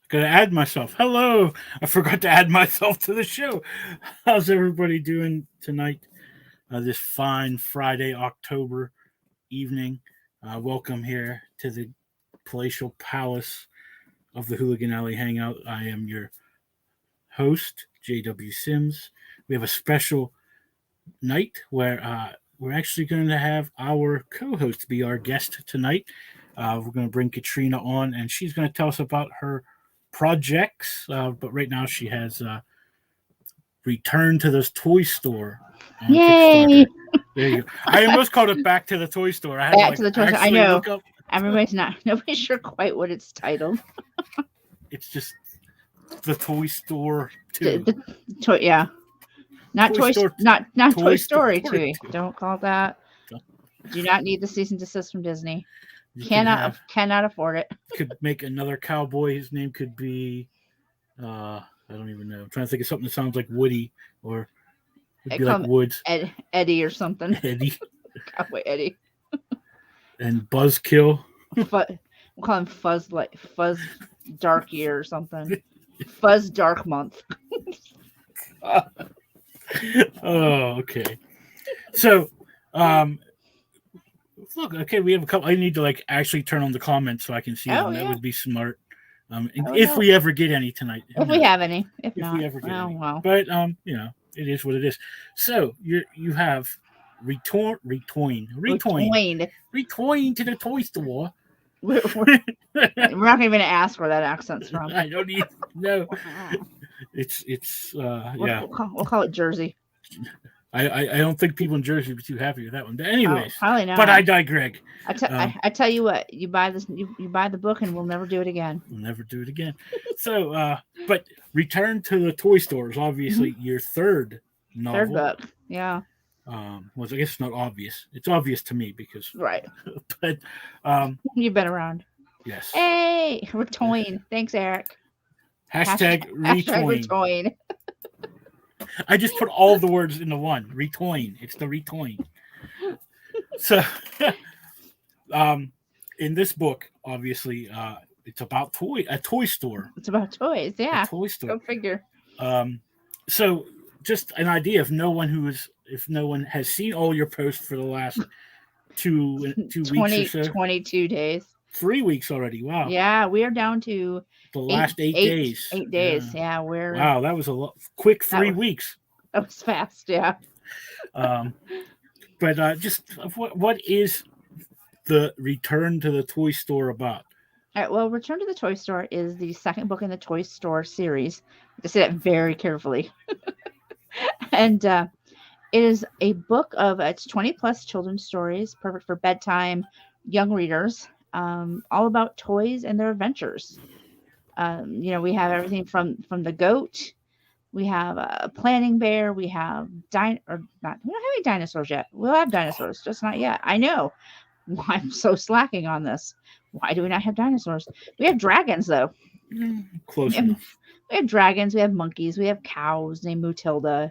Gonna add myself. Hello. I forgot to add myself to the show. How's everybody doing tonight? This fine Friday, October evening. Welcome here to the palatial palace of the Hooligan Alley Hangout. I am your host, JW Sims. We have a special night where we're actually going to have our co-host be our guest tonight. We're going to bring Katrina on, and she's going to tell us about her projects. But right now, she has returned to this toy store on Yay! Kickstarter. There you go. I almost called it Back to the Toy Store. I had Back to to the toy store. I actually know. look up. Nobody's sure quite what it's titled. It's just the Toy Store The, 2. the toy, yeah, not Toy Store- not Toy Toy Story Story 2. Don't call that. Do not need the cease and desist from Disney. You Cannot afford it. could make another cowboy. His name could be I don't even know. I'm trying to think of something that sounds like Woody, or it'd be Call like him Woods. Eddie or something. Eddie Cowboy Eddie. and Buzzkill. We'll call him Fuzz Dark Year or something. Fuzz Dark Month. Oh, okay. So, look, okay, we have a couple. I need to actually turn on the comments so I can see them. Yeah. That would be smart. No. We ever get any tonight. If we have any. If If not, we ever get any. well. But it is what it is. So you have retoin to the toy store. We're not even going to ask where that accent's from. I don't even know. It's yeah. We'll call it Jersey. I don't think people in Jersey would be too happy with that one. But anyways, probably not. But I digress. I tell you what, you buy this, you buy the book, and we'll never do it again. We'll never do it again. So, but Return to the Toy Store is obviously your third novel. Third book, yeah. Well, I guess it's not obvious. It's obvious to me because right. But you've been around. Yes. Hey, we're toying. Thanks, Eric. Hashtag retoying. I just put all the words into one. Retoying. It's the retoying. So, in this book, obviously, it's about a toy store. It's about toys, yeah. A toy store. Go figure. So, just an idea. If no one has seen all your posts for the last 2 weeks or so, 22 days. 3 weeks already. Wow. Yeah, we are down to the last 8 days. 8 days. Yeah, wow. That was a quick 3 weeks. That was fast. Yeah. But just what is the Return to the Toy Store about? All right. Well, Return to the Toy Store is the second book in the Toy Store series. I say that very carefully. And it is a book of it's 20 plus children's stories, perfect for bedtime, young readers. All about toys and their adventures. We have everything from the goat. We have a planning bear. We have we don't have any dinosaurs yet. We'll have dinosaurs, just not yet. I know. I'm so slacking on this. Why do we not have dinosaurs? We have dragons though. Close enough. We have dragons. We have monkeys. We have cows named Mutilda.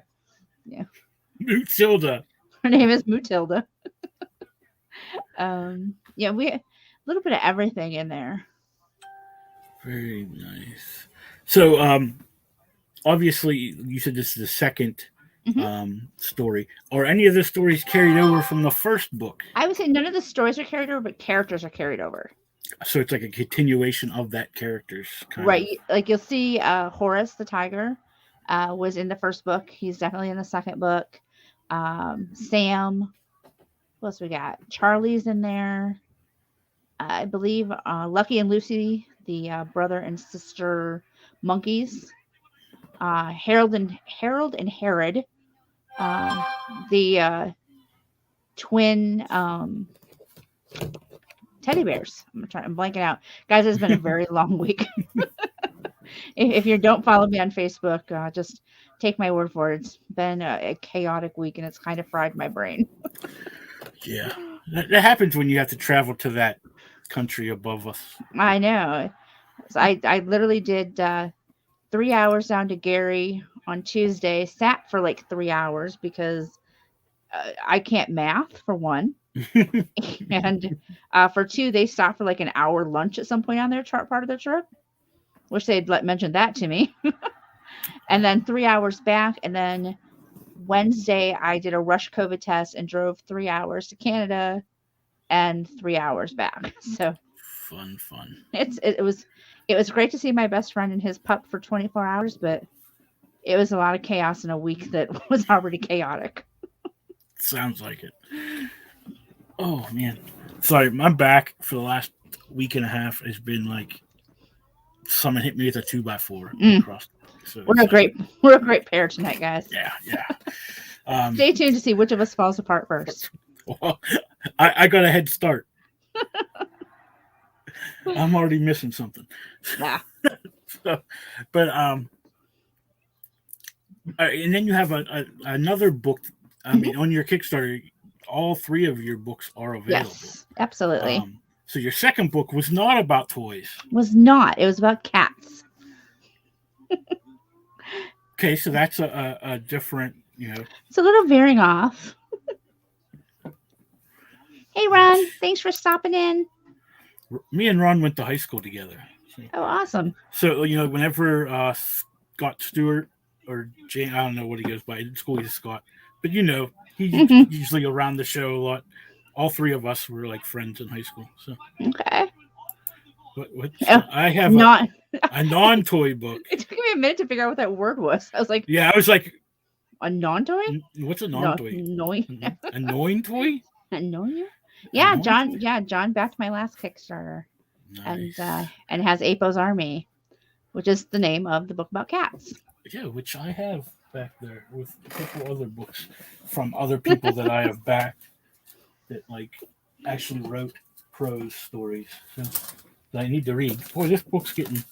Yeah. Mutilda. Her name is Mutilda. Yeah, we a little bit of everything in there. Very nice. So, obviously, you said this is the second story. Are any of the stories carried over from the first book? I would say none of the stories are carried over, but characters are carried over. So it's like a continuation of that character's kind right. Like you'll see Horace the tiger was in the first book. He's definitely in the second book. Sam. What else we got? Charlie's in there. I believe Lucky and Lucy, the brother and sister monkeys. Harold and Herod, the twin teddy bears. I'm blanking out. Guys, it's been a very long week. If you don't follow me on Facebook, just take my word for it. It's been a chaotic week, and it's kind of fried my brain. Yeah. That happens when you have to travel to that country above us. I know. So I literally did 3 hours down to Gary on Tuesday, sat for like 3 hours because I can't math, for one. And for two, they stopped for like an hour lunch at some point on their part of their trip. Wish they'd mentioned that to me. And then 3 hours back. And then Wednesday, I did a rush COVID test and drove 3 hours to Canada and 3 hours back. So Fun. it was great to see my best friend and his pup for 24 hours, but it was a lot of chaos in a week that was already chaotic. Sounds like it. Oh man, sorry, my back for the last week and a half has been like someone hit me with a 2x4 across. So we're a great pair tonight, guys. Yeah. Stay tuned to see which of us falls apart first. Well, I got a head start. I'm already missing something. Yeah. But and then you have another book. I mean, on your Kickstarter, all 3 of your books are available. Yes, absolutely. So your second book was not about toys. Was not. It was about cats. Okay, so that's a different, It's a little veering off. Hey, Ron. Thanks for stopping in. Me and Ron went to high school together. Oh, awesome. So, whenever Scott Stewart or Jane, I don't know what he goes by. In school, he's Scott. But, he's usually around the show a lot. All 3 of us were like friends in high school. So okay. I have a non-toy book. It took me a minute to figure out what that word was. I was like, yeah, I was like, a non-toy? What's a non-toy? Annoying toy? Annoying? Yeah, John. Yeah, John backed my last Kickstarter, nice. and has Apo's Army, which is the name of the book about cats. Yeah, which I have back there with a couple other books from other people that I have backed that like actually wrote prose stories. So that I need to read. Boy, this book's getting.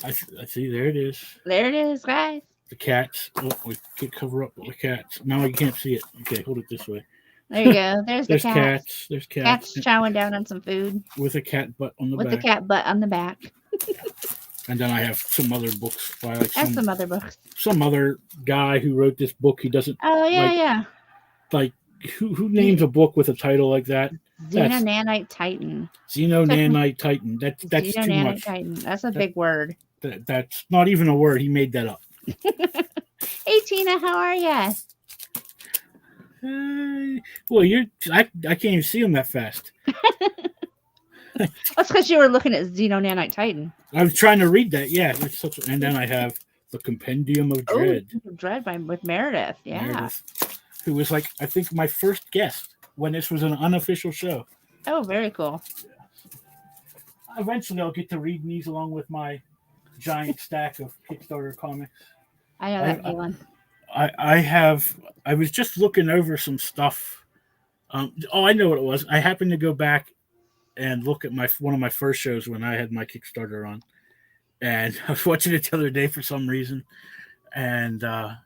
I see. There it is. There it is, guys. The cats. Oh, we can't cover up the cats. Now you can't see it. Okay, hold it this way. There you go. There's the cats. There's cats. Cats chowing down on some food. With a cat butt on the back. With the cat butt on the back. And then I have some other books by like some other books. Some other guy who wrote this book. He doesn't. Oh yeah. Like who names a book with a title like that? Xenonanite Titan. Xenonanite Titan. That's too much. Titan. That's a big word. That's not even a word. He made that up. Hey Tina, how are ya? Well, I can't even see him that fast. That's because you were looking at Xenonanite Titan. I was trying to read that, yeah. And then I have the Compendium of Dread. Dread with Meredith, yeah. Meredith, who was like, I think, my first guest when this was an unofficial show. Oh, very cool. Eventually, I'll get to reading these along with my giant stack of Kickstarter comics. I know that feeling. I was just looking over some stuff. I know what it was. I happened to go back and look at one of my first shows when I had my Kickstarter on, and I was watching it the other day for some reason, and I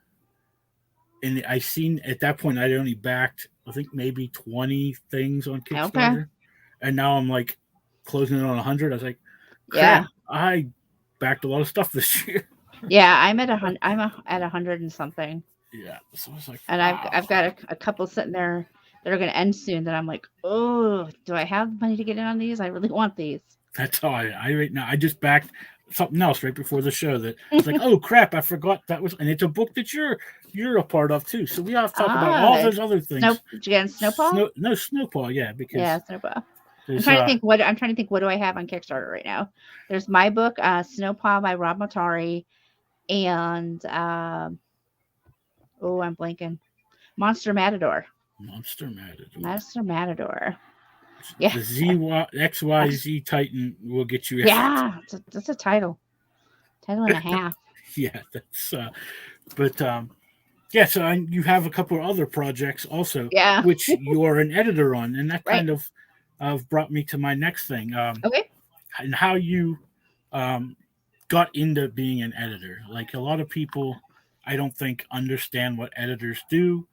seen at that point I'd only backed I think maybe 20 things on Kickstarter, and now I'm like closing in on 100. I was like, crap, I backed a lot of stuff this year. Yeah, I'm at 100. I'm at 100 and something. Yeah, so I was like, and wow. I've got a couple sitting there that are going to end soon. That I'm like, oh, do I have money to get in on these? I really want these. That's how I right now. I just backed something else right before the show that was like, oh crap, I forgot that was, and it's a book that you're a part of too. So we have to talk about all those other things. Did you get Snowpaw? No, Snowpaw. Yeah, because Snowpaw. I'm trying to think. What do I have on Kickstarter right now? There's my book, Snowpaw by Rob Motari, and I'm blanking. Monster Matador. Yeah. The XYZ Titan will get you. Yeah, that's a title. Title and a half. Yeah, that's. Yeah. So you have a couple of other projects also. Yeah. Which you're an editor on, and that kind of brought me to my next thing. Okay. And how you got into being an editor. Like a lot of people, I don't think understand what editors do.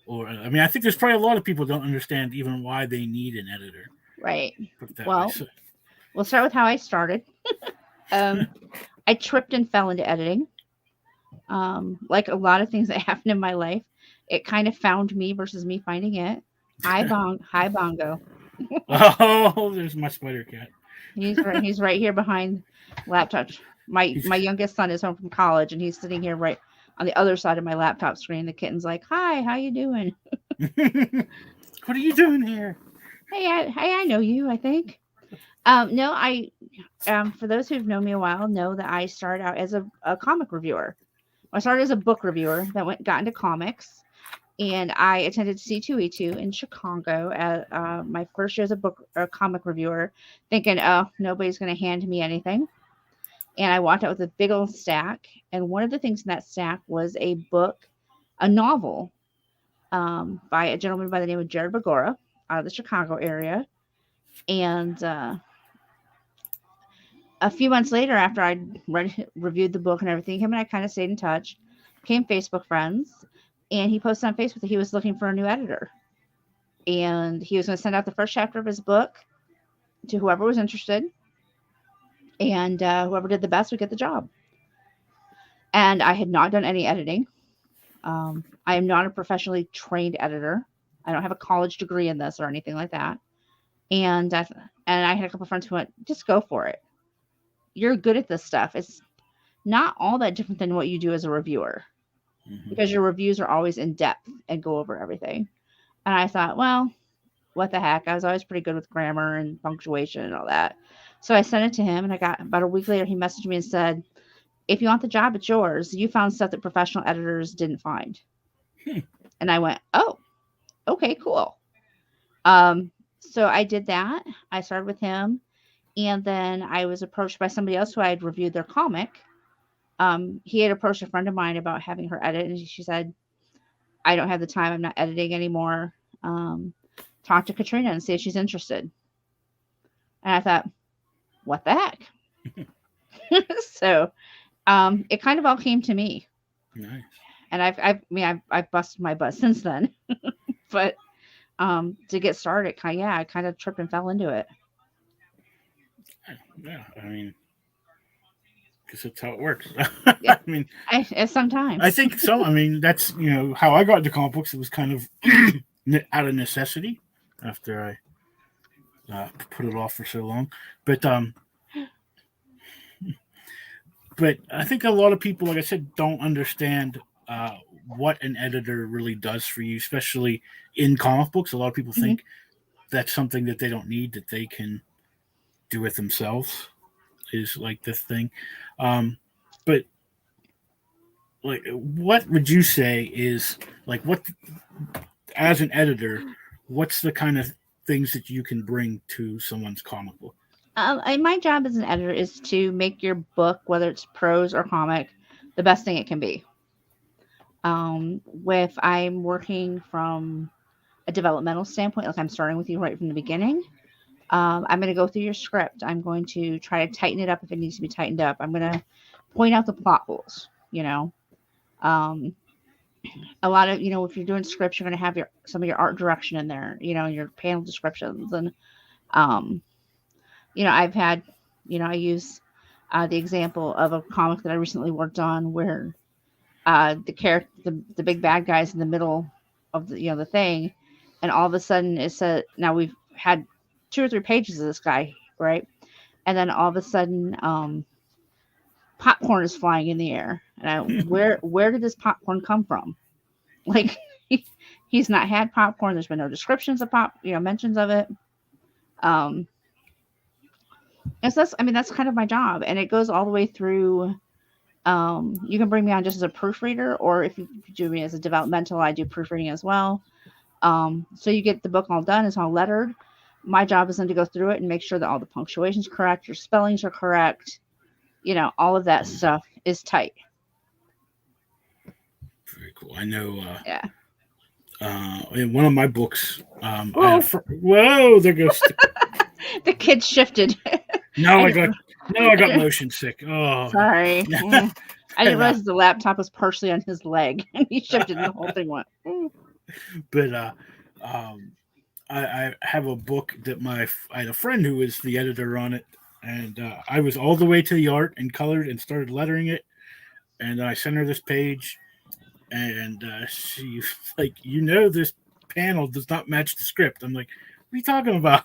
Or, I mean, I think there's probably a lot of people don't understand even why they need an editor. Right. Well, we'll start with how I started. I tripped and fell into editing. Like a lot of things that happened in my life, it kind of found me versus me finding it. Hi, Bongo. Oh, there's my spider cat. He's right here behind laptop. My youngest son is home from college, and he's sitting here right on the other side of my laptop screen. The kitten's like, "Hi, how you doing?" What are you doing here? Hey, I know you. I think. No, I for those who've known me a while know that I started out as a comic reviewer. I started as a book reviewer that got into comics, and I attended C2E2 in Chicago at my first year as a comic reviewer, thinking, oh, nobody's going to hand me anything. And I walked out with a big old stack, and one of the things in that stack was a book, a novel, by a gentleman by the name of Jared Bagora out of the Chicago area. And a few months later, after I'd reviewed the book and everything, him and I kind of stayed in touch, became Facebook friends, and he posted on Facebook that he was looking for a new editor. And he was going to send out the first chapter of his book to whoever was interested, and whoever did the best would get the job. And I had not done any editing. I am not a professionally trained editor. I don't have a college degree in this or anything like that. And I had a couple of friends who went, just go for it. You're good at this stuff. It's not all that different than what you do as a reviewer, because your reviews are always in depth and go over everything. And I thought, well, what the heck? I was always pretty good with grammar and punctuation and all that. So I sent it to him, and I got about a week later, he messaged me and said, if you want the job, it's yours. You found stuff that professional editors didn't find. And I went, oh, okay, cool. So I did that. I started with him, and then I was approached by somebody else who I had reviewed their comic. He had approached a friend of mine about having her edit, and she said, I don't have the time. I'm not editing anymore. Talk to Katrina and see if she's interested. And I thought, what the heck? So it kind of all came to me. Nice. And I've busted my butt since then. But to get started, I kind of tripped and fell into it. Yeah, I mean, because that's how it works. Yeah. I mean, Sometimes I think so. I mean, that's how I got into comic books. It was kind of out of necessity after I put it off for so long. But I think a lot of people, like I said, don't understand what an editor really does for you, especially in comic books. A lot of people think that's something that they don't need, that they can do it themselves, is like the thing. But like, what would you say is like, what as an editor, what's the kind of things that you can bring to someone's comic book? My job as an editor is to make your book, whether it's prose or comic, the best thing it can be. If I'm working from a developmental standpoint, like I'm starting with you right from the beginning, I'm going to go through your script. I'm going to try to tighten it up if it needs to be tightened up. I'm going to point out the plot holes. A lot of, if you're doing scripts, you're going to have some of your art direction in there, your panel descriptions. And, I've had, I use the example of a comic that I recently worked on where the character, the big bad guy's in the middle of the thing. And all of a sudden it said, now we've had 2 or 3 pages of this guy, right? And then all of a sudden, popcorn is flying in the air. And where did this popcorn come from? Like, he's not had popcorn. There's been no descriptions of mentions of it. And so that's kind of my job. And it goes all the way through. You can bring me on just as a proofreader, or if you do me as a developmental, I do proofreading as well. So you get the book all done. It's all lettered. My job is then to go through it and make sure that all the punctuation's correct, your spellings are correct. All of that stuff is tight. Very cool. I know. Yeah. In one of my books, whoa, there goes. The kid shifted. No, I got motion sick. Oh, sorry. I didn't realize the laptop was partially on his leg, and he shifted, and the whole thing went. But I have a book that I had a friend who was the editor on it, and I was all the way to the art and colored and started lettering it, and I sent her this page, and she like, this panel does not match the script. I'm like, what are you talking about?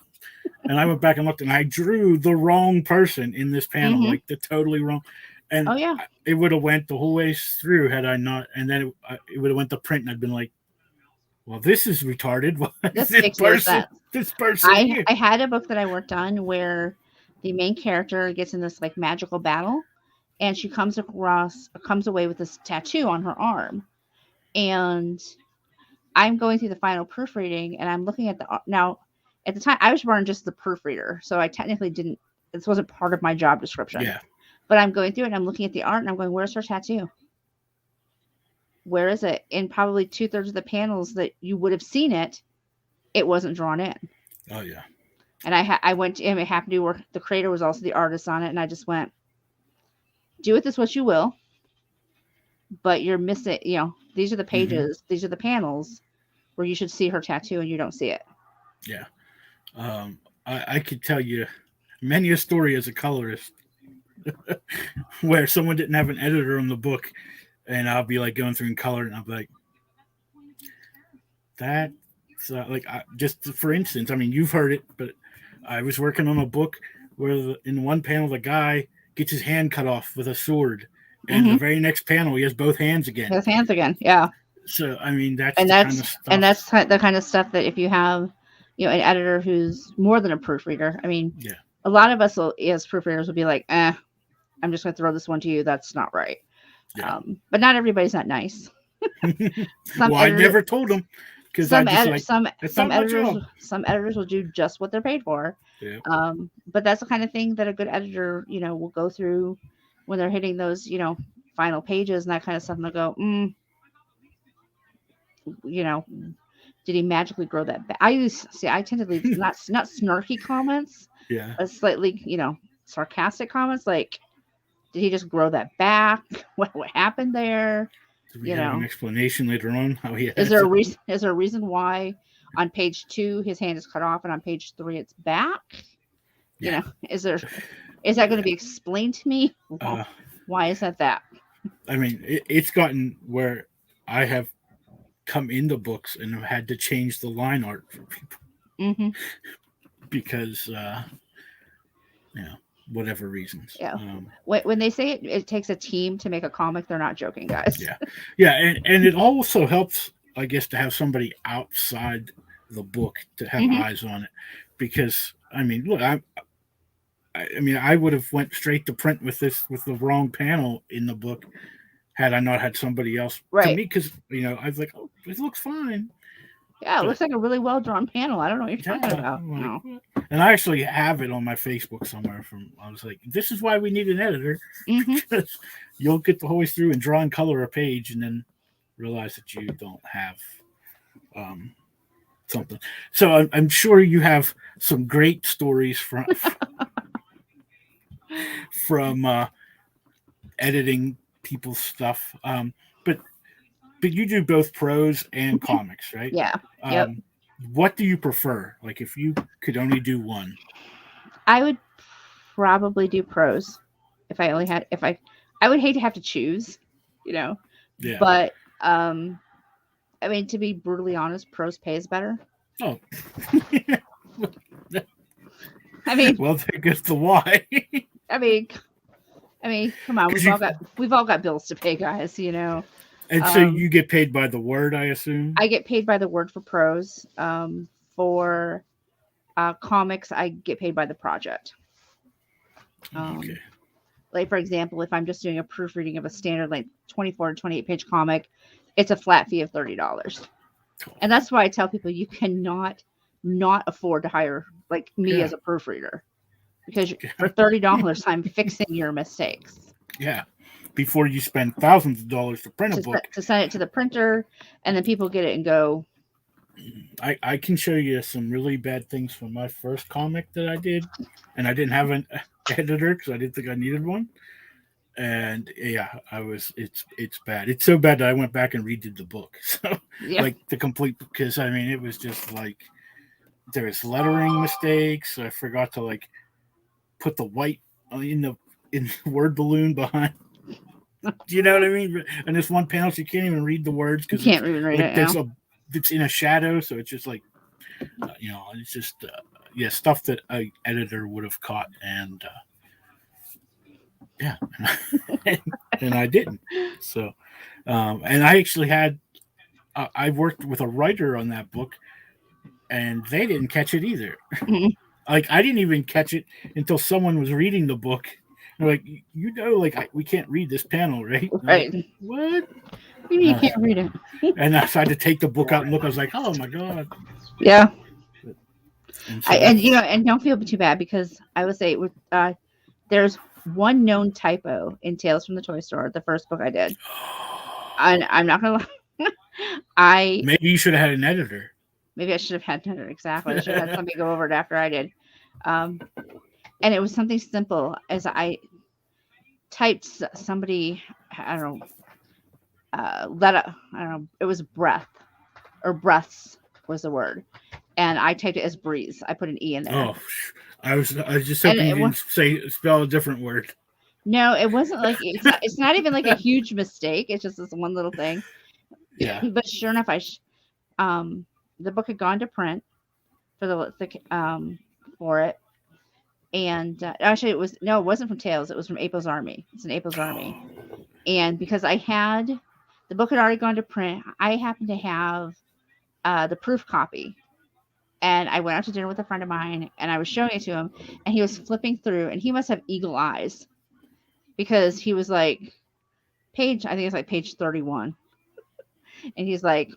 And I went back and looked, and I drew the wrong person in this panel, Mm-hmm. like the totally wrong. And Oh yeah, it would have went the whole way through had I not. And then it would have went to print, and I'd been like, "Well, this is retarded. Why is this makes no sense. this person here?" I had a book that I worked on where the main character gets in this like magical battle, and she comes away with this tattoo on her arm, and I'm going through the final proofreading, and I'm looking at now. At the time, I was running just the proofreader, so I technically didn't. This wasn't part of my job description. Yeah. But I'm going through it, and I'm looking at the art, and I'm going, "Where's her tattoo? Where is it?" In probably 2/3 of the panels that you would have seen it, it wasn't drawn in. Oh yeah. And I went to him. It happened to work. The creator was also the artist on it, and I just went, "Do with this what you will, but you're missing. These are the pages. Mm-hmm. These are the panels where you should see her tattoo, and you don't see it." Yeah. I could tell you many a story as a colorist where someone didn't have an editor on the book, and I'll be like going through in color, and I'll be like, "That's just for instance, I mean, you've heard it, but I was working on a book where in one panel the guy gets his hand cut off with a sword, and the very next panel he has both hands again. His hands again, yeah. So I mean, that's the kind of stuff that if you have an editor who's more than a proofreader, I mean, a lot of us as proofreaders will be like, I'm just going to throw this one to you. That's not right. Yeah. But not everybody's that nice. I never told them because some editors will do just what they're paid for. Yeah. But that's the kind of thing that a good editor, will go through when they're hitting those, final pages and that kind of stuff, and they'll go, did he magically grow that back? I tend to leave not snarky comments, but slightly, sarcastic comments like, did he just grow that back? What happened there? Do we have an explanation later on how he is there a reason why on page 2 his hand is cut off and on page 3 it's back? Yeah. Is that going to be explained to me? Why is that? I mean, it's gotten where I have come into books and have had to change the line art for people because whatever reasons. Yeah. When they say it takes a team to make a comic, they're not joking, guys. Yeah, and it also helps, I guess, to have somebody outside the book to have eyes on it, because I mean, look, I would have went straight to print with the wrong panel in the book had I not had somebody else to me, because I was like, oh, it looks fine. Yeah, it looks like a really well drawn panel. I don't know what you're talking about. No. And I actually have it on my Facebook somewhere. I was like, this is why we need an editor. Because you'll get the whole way through and draw and color a page, and then realize that you don't have something. So I'm sure you have some great stories from editing people's stuff. But you do both prose and comics, right? Yeah. Yep. What do you prefer? Like, if you could only do one, I would probably do prose. I would hate to have to choose, Yeah. But I mean, to be brutally honest, prose pays better. Oh. I mean, well, there goes the why. I mean, come on, we've all got bills to pay, guys. And so you get paid by the word, I assume? I get paid by the word for prose. For comics, I get paid by the project. Okay. Like, for example, if I'm just doing a proofreading of a standard, like 24 to 28 page comic, it's a flat fee of $30. And that's why I tell people you cannot not afford to hire like me as a proofreader, because for $30, I'm fixing your mistakes. Yeah. Before you spend thousands of dollars to print a book. To send it to the printer, and then people get it and go. I can show you some really bad things from my first comic that I did, and I didn't have an editor because I didn't think I needed one. And it's bad. It's so bad that I went back and redid the book. So like the complete, because I mean, it was just like there's lettering mistakes. I forgot to like put the white in the word balloon behind. Do you know what I mean? And this one panel, you can't even read the words because you can't even read it. It's in a shadow, so it's just like, it's just stuff that a editor would have caught, and yeah, and I didn't. So, and I actually had I worked with a writer on that book, and they didn't catch it either. Mhm. Like I didn't even catch it until someone was reading the book. They're like, like we can't read this panel, right? And I'm like, Right. what? You can't read it. And I tried to take the book out and look. I was like, oh my god. Yeah. And so And don't feel too bad, because I would say there's one known typo in Tales from the Toy Store, the first book I did. And I'm not gonna lie. Maybe you should have had an editor. Maybe I should have had dinner. Exactly. I should have had somebody go over it after I did. And it was something simple as I typed somebody, I don't know, I don't know, it was breath or breaths was the word. And I typed it as breeze. I put an E in there. Oh, I was just hoping you didn't spell a different word. No, it wasn't like it's not even like a huge mistake. It's just this one little thing. Yeah. But sure enough, the book had gone to print for it, and actually it wasn't from Tales. It was from April's Army. It's an April's Army, and because I had the book had already gone to print, I happened to have the proof copy, and I went out to dinner with a friend of mine, and I was showing it to him, and he was flipping through, and he must have eagle eyes, because he was like I think it's like page 31, and he's like,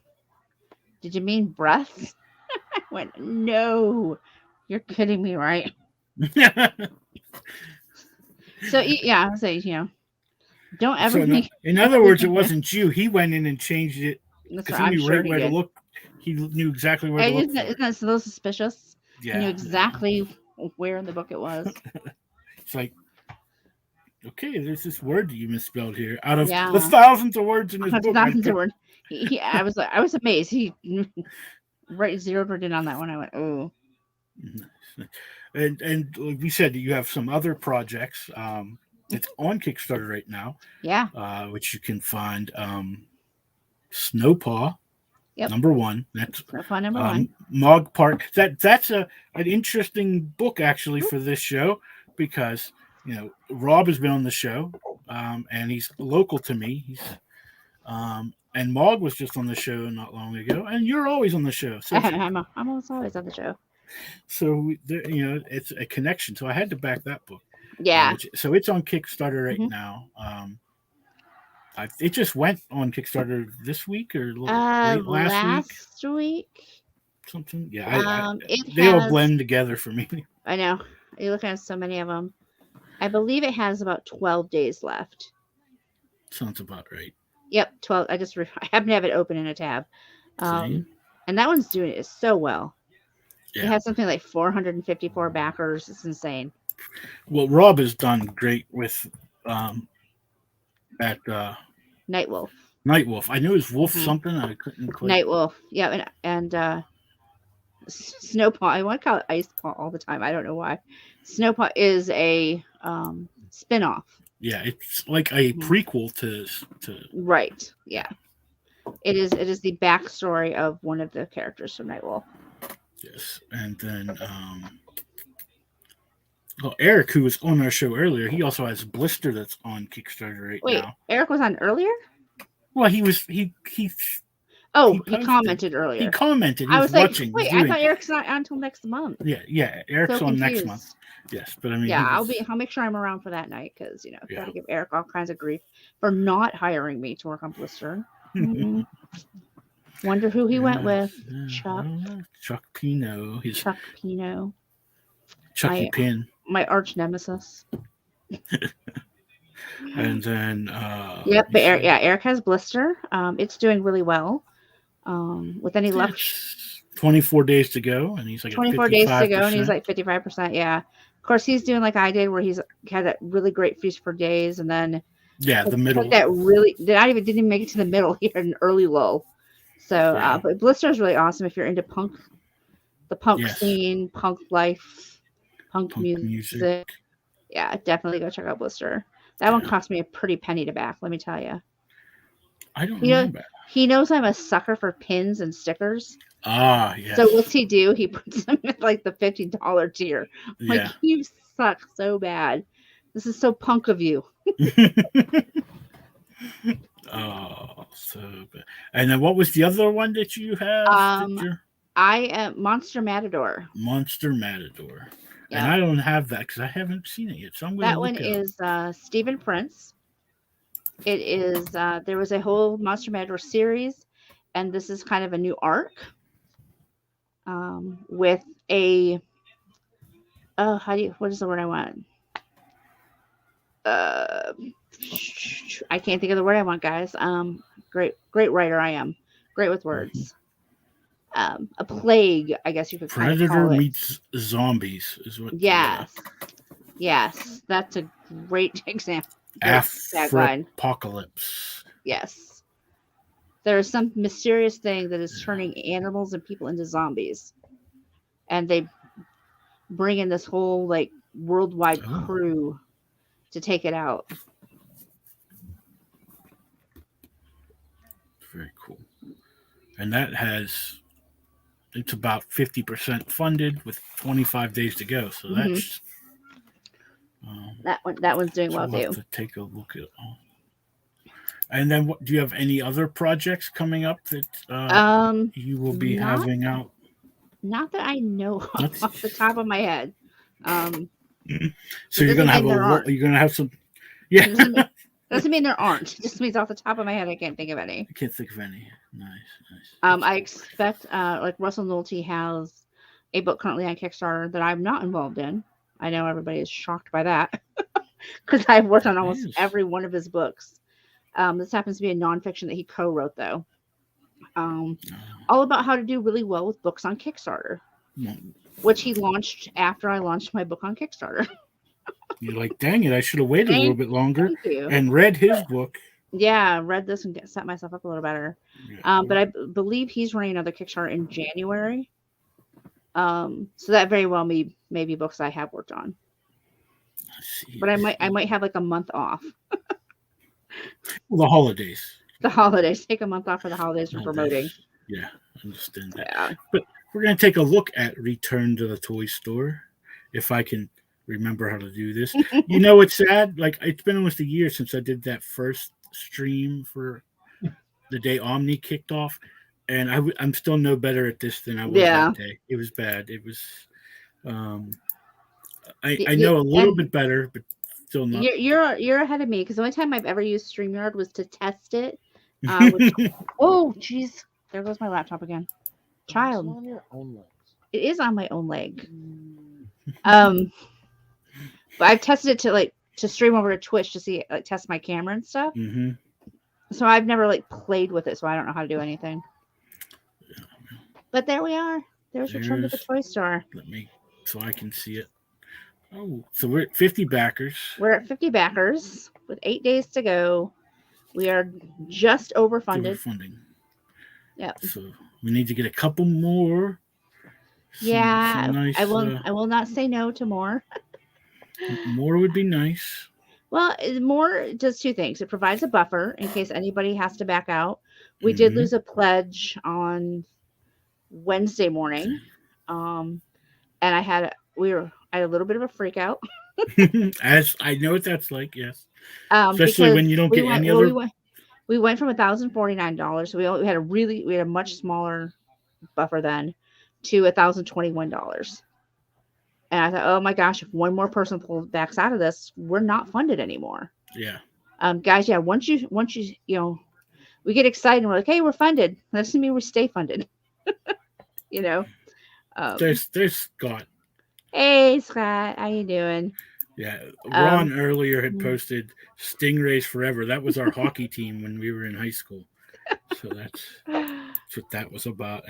"Did you mean breaths?" I went, "No, you're kidding me, right?" So yeah, so don't ever think. In other words, it wasn't you. He went in and changed it because he knew right where to look. He knew exactly where to look. Isn't that a little suspicious? Yeah. He knew exactly where in the book it was. It's like, okay, there's this word that you misspelled here. Out of the thousands of words in this book. Thousands of words. I was amazed. He zeroed right in on that one. I went, oh. And like we said, you have some other projects. It's on Kickstarter right now. Yeah. Which you can find. Snowpaw. Yep. Number 1. That's Snowpaw number 1. Mog Park. That's an interesting book actually for this show, because Rob has been on the show, and he's local to me. He's and Mog was just on the show not long ago, and you're always on the show. So I'm almost always on the show. So it's a connection. So I had to back that book. Yeah. So it's on Kickstarter right now. It just went on Kickstarter this week or last week. Something. Yeah. They all blend together for me. I know. You're looking at so many of them. I believe it has about 12 days left. Sounds about right. Yep, 12. I happen to have it open in a tab. And that one's doing it so well. Yeah. It has something like 454 backers. It's insane. Well, Rob has done great with that Nightwolf. I knew it was Wolf something. I couldn't click. Nightwolf. Yeah, and Snowpaw. I want to call it Ice Paw all the time. I don't know why. Snowpaw is a spin-off. Yeah, it's like a prequel to. Right. Yeah. It is the backstory of one of the characters from Nightwolf. Yes, and then Eric, who was on our show earlier, he also has Blister that's on Kickstarter now. Wait, Eric was on earlier? Well, he commented earlier. He commented. I was watching. Wait, I thought Eric's not on until next month. Yeah. Eric's on next month. Yes, but I mean, I'll make sure I'm around for that night, because gotta give Eric all kinds of grief for not hiring me to work on Blister. Mm-hmm. Wonder who he went with. Chuck Pino. Chuck Pino. Chucky Pin. My arch nemesis. And then but Eric has Blister. It's doing really well. With any luck, 24 days to go, and he's like 24 days to go, and he's like 55%. Yeah, of course he's doing like I did, where he's had that really great Feast for Days, and then the middle that really didn't even make it to the middle. He had an early lull. So, but Blister is really awesome if you're into punk, the punk scene, punk life, punk music. Yeah, definitely go check out Blister. That one cost me a pretty penny to back, let me tell you. I don't remember. He knows I'm a sucker for pins and stickers. Yes. So what's he do? He puts them at like the $50 tier. Like, Yeah. you suck so bad. This is so punk of you. Oh, so bad. And then what was the other one that you have? That Um, you're I am Monster Matador. Monster Matador. And Yep. I don't have that because I haven't seen it yet. So I'm going to That one look it up. is Stephen Prince. It is there was a whole Monster Matador series, and this is kind of a new arc with a what is the word I want? Uh, I can't think of the word I want, guys. Great writer I am. Great with Mhm. words. A plague, I guess you could kind of Predator call it. meets zombies is what the Yes, yes, that's a great example. Great tagline. Afropocalypse. Yes, there is some mysterious thing that is turning animals and people into zombies, and they bring in this whole like worldwide Oh, crew to take it out. very cool. And that has it's about 50% funded with 25 days to go. So Hmm. that's um, That one's doing so well we'll have too. to take a look at all. And then, what do you have any other projects coming up that Um, you will be not having out? not that I know of Let's see. off the top of my head. Um, So it you're gonna doesn't have mean there aren't. you're gonna have some. Yeah, It I doesn't mean there aren't. It just means off the top of my head I can't think of any. can't think of any. Nice, nice. That's I cool. expect like Russell Nolte has a book currently on Kickstarter that I'm not involved in. I know everybody is shocked by that because I've worked on That almost is. every one of his books. This happens to be a nonfiction that he co-wrote though. Um, Oh, all about how to do really well with books on Kickstarter, well, which he launched after I launched my book on Kickstarter. you're like, dang it! I should have waited a little thank, bit longer thank you. and read his book. Yeah, read this and set myself up a little better. Yeah. But I believe he's running another Kickstarter in January. So that very well may be books I have worked on. Let's see. But I Let's might see. have like a month off. Well, the holidays. The holidays. Take a month off for the holidays from Holidays. promoting. Yeah, I understand that. Yeah. But we're gonna take a look at Return to the Toy Store, if I can remember how to do this. You know, it's sad. Like it's been almost a year since I did that first stream for the day Omni kicked off, and I'm still no better at this than I was Yeah. that day. It was bad. It was. Um, I You, know a little and bit better, but still not. you're ahead of me because the only time I've ever used StreamYard was to test it. Which oh jeez, there goes my laptop again. Child, on your own legs. it is on my own leg. Um, but I've tested it to stream over to Twitch to see like test my camera and stuff. Mm-hmm. So I've never like played with it, so I don't know how to do anything. But there we are. There's Return to the Toy Store. Let me so I can see it. Oh, so we're at 50 backers. We're at 50 backers with 8 days to go. We are just overfunded. Funding. Yep. So we need to get a couple more. Some nice. I will not say no to more. More would be nice. Well, more does two things. It provides a buffer in case anybody has to back out. We did lose a pledge on Wednesday morning, and I had a little bit of a freak out. As I know what that's like, yes. Especially when you don't get any other. We went from $1,049, so we had a much smaller buffer then to $1,021. And I thought, oh my gosh, if one more person backs out of this, we're not funded anymore. Yeah. Guys, yeah, once you we get excited and we're like, hey, we're funded. That doesn't mean we stay funded. There's Scott. Hey Scott, how you doing? Yeah. Ron earlier had posted Stingrays Forever. That was our hockey team when we were in high school. So that's what that was about.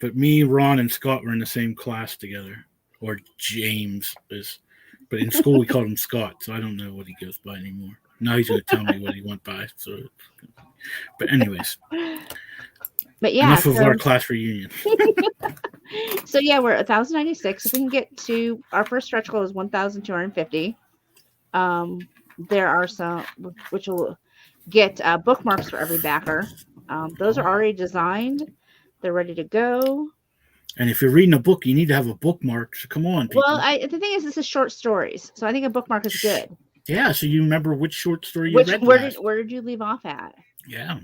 But me, Ron, and Scott were in the same class together. Or James is, but in school we called him Scott, so I don't know what he goes by anymore. Now he's going to tell me what he went by. So, but anyways, but yeah, enough of our class reunion. So yeah, we're 1,096. If we can get to our first stretch goal is 1,250. There are some which will get bookmarks for every backer. Those are already designed. They're ready to go. And if you're reading a book, you need to have a bookmark. So come on, people. Well, the thing is, this is short stories, so I think a bookmark is good. Yeah, so you remember which short story you read where did you leave off at? Yeah.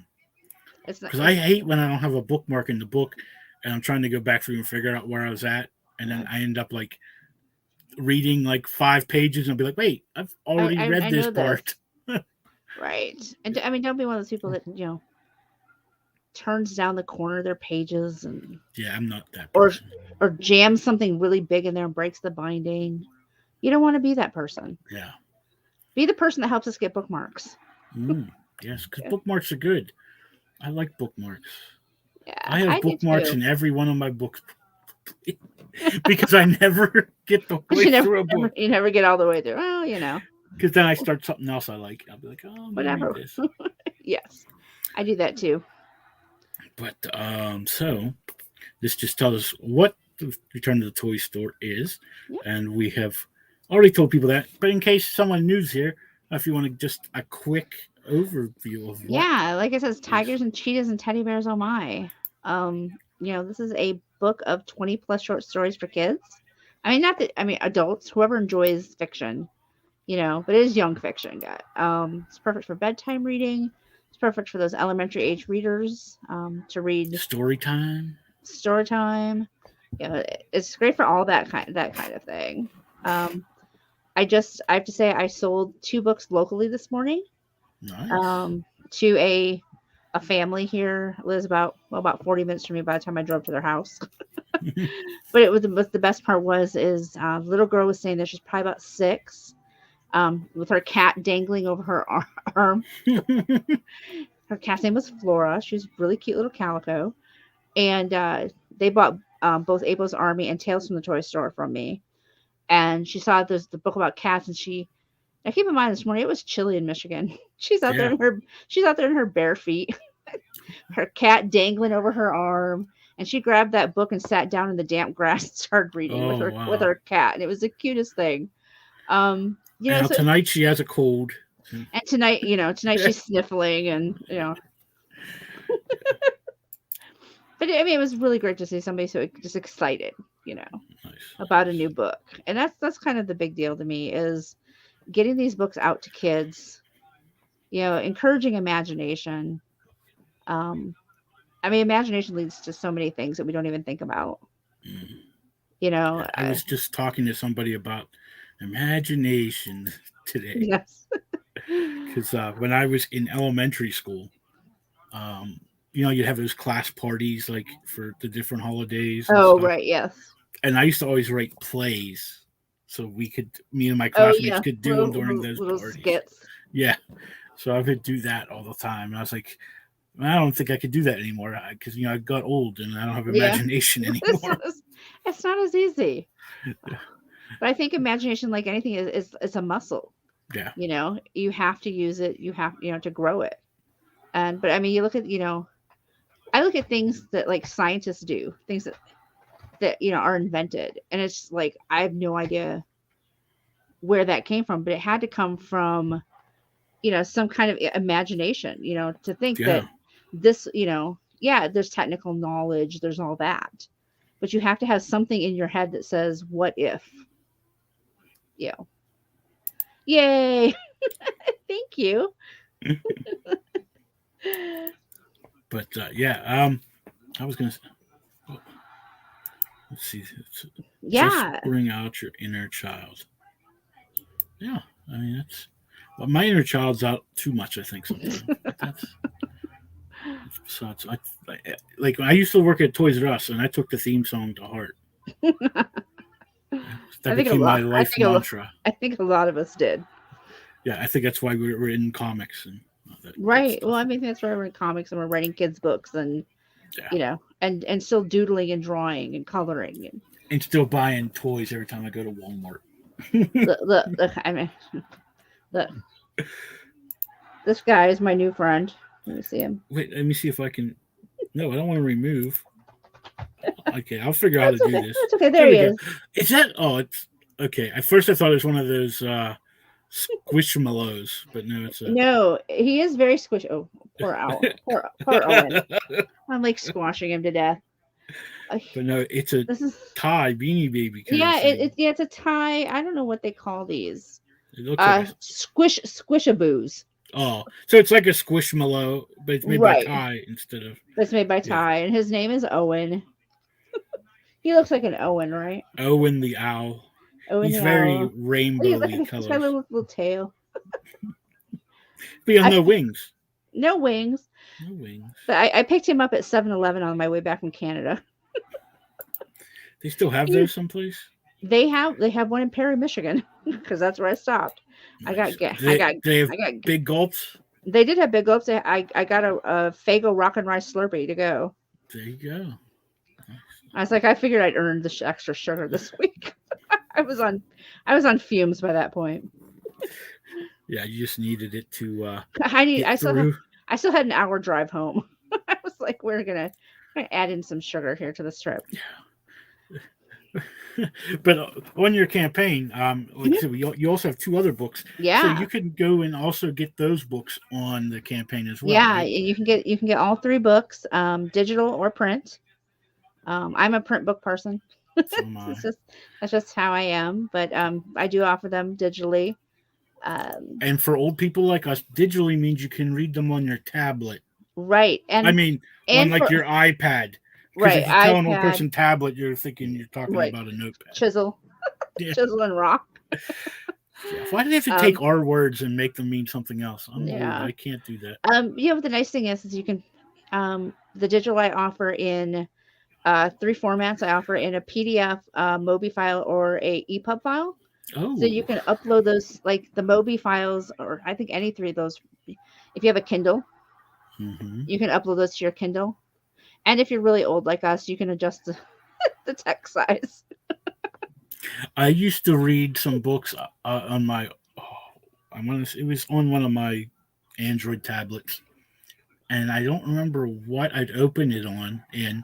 It's not Because I hate when I don't have a bookmark in the book and I'm trying to go back through and figure out where I was at. And then I end up like reading like 5 pages and I'll be like, wait, I've already read this part. Right. And I mean, don't be one of those people that, turns down the corner of their pages and yeah, I'm not that person. Or jams something really big in there and breaks the binding. You don't want to be that person. Yeah. Be the person that helps us get bookmarks. Yes, because bookmarks are good. I like bookmarks. Yeah, I have bookmarks in every one of my books because I never get the way through a book. You never get all the way through. Well, Because then I start something else I like. I'll be like, oh, whatever. This. Yes, I do that too. But so this just tells us what the Return to the Toy Store is, and we have already told people that. But in case someone new's here, if you want to just a quick overview of what like it says, tigers and cheetahs and teddy bears. Oh my! This is a book of 20 plus short stories for kids. I mean, adults, whoever enjoys fiction, but it is young fiction. It's perfect for bedtime reading. It's perfect for those elementary age readers to read. Story time. It's great for all that kind of thing. I have to say, I sold 2 books locally this morning. Nice. To a family here, lives about 40 minutes from me by the time I drove to their house. But it was the best part is little girl was saying that she's probably about 6, with her cat dangling over her arm. Her cat's name was Flora. She was a really cute little calico, and they bought both Abel's Army and Tales from the Toy Store from me. And she saw the book about cats, and now keep in mind this morning it was chilly in Michigan. She's out there in her bare feet, her cat dangling over her arm, and she grabbed that book and sat down in the damp grass and started reading with her cat, and it was the cutest thing. Tonight she has a cold, and tonight she's sniffling, and But I mean, it was really great to see somebody so just excited, about a new book, and that's kind of the big deal to me is getting these books out to kids, encouraging imagination. I mean, imagination leads to so many things that we don't even think about. I was just talking to somebody about imagination today. Yes. Because when I was in elementary school, you'd have those class parties like for the different holidays. Oh, right, yes. And I used to always write plays so me and my classmates could do them during those parties. Skits. Yeah. So I would do that all the time. And I was like, I don't think I could do that anymore because, I got old and I don't have imagination anymore. It's not as easy. But I think imagination, like anything, is a muscle. Yeah. You have to use it. You have, to grow it. But I mean, you look at, I look at things that like scientists do, things that are invented, and it's like I have no idea where that came from, but it had to come from some kind of imagination, to think that this, there's technical knowledge, there's all that, but you have to have something in your head that says, what if? Yay. Thank you. But I was gonna let's see. Just bring out your inner child. Yeah, I mean my inner child's out too much, I think, sometimes. Besides, I used to work at Toys R Us, and I took the theme song to heart. That became my life mantra. I think a lot of us did. Yeah, I think that's why we're in comics and right. Well, I mean, that's why we're in comics and we're writing kids' books and and still doodling and drawing and coloring and still buying toys every time I go to Walmart. Look, I mean, look. This guy is my new friend. Let me see him. Wait, let me see if I can. No, I don't want to remove. Okay, I'll figure out how to do this. That's okay. There he is. Is that? Oh, it's okay. At first, I thought it was one of those squishmallows, but no, it's no. He is very squishy. Oh, poor Owen. Poor Owen. I'm like squashing him to death. But no, it's a This is tie Beanie Baby kind of yeah. thing. It's a tie. I don't know what they call these. It looks like a Squishaboos. so it's like a Squishmallow, but it's made by Right. Ty instead of That's made by yeah. Ty, and his name is Owen. He looks like an Owen, right? Owen the Owl. Owen He's the very owl. Look rainbowy at he's got a colors. little tail. But you have I no wings. no wings, No wings. but I picked him up at 7-Eleven on my way back from Canada. They still have He- those someplace. they have one in Perry, Michigan, because that's where I stopped. I got Nice. get I They got they have I got. big gulps. They did have big gulps. I got a Fago Rock and Rice Slurpee to go. There you go. I was like, I figured I'd earned the extra sugar this week. I was on fumes by that point. Yeah, you just needed it to I get through. still had an hour drive home. I was like, we're gonna add in some sugar here to this trip. But on your campaign, like I said, you also have 2 other books, so Yeah, you can go and also get those books on the campaign as well. yeah. Right? You can get all 3 books, digital or print. I'm a print book person. So am I. That's just how I am. But I do offer them digitally. Um, And for old people like us, digitally means you can read them on your tablet. right, I mean, on and like for your iPad. Because right if you tell an old iPad, person tablet, you're thinking you're talking right about a notepad. chisel, Yeah. chisel and rock. Yeah. Why do they have to take Um, our words and make them mean something else? I'm old. yeah. I can't do that. What the nice thing is you can the digital I offer in 3 formats. I offer in a PDF, Mobi file, or a EPUB file. So you Oh. can upload those, like the Mobi files, or I think any 3 of those. If you have a Kindle, Hmm. you can upload those to your Kindle. And if you're really old like us, you can adjust the text size. I used to read some books on my. Oh, it was on one of my Android tablets, and I don't remember what I'd open it on in,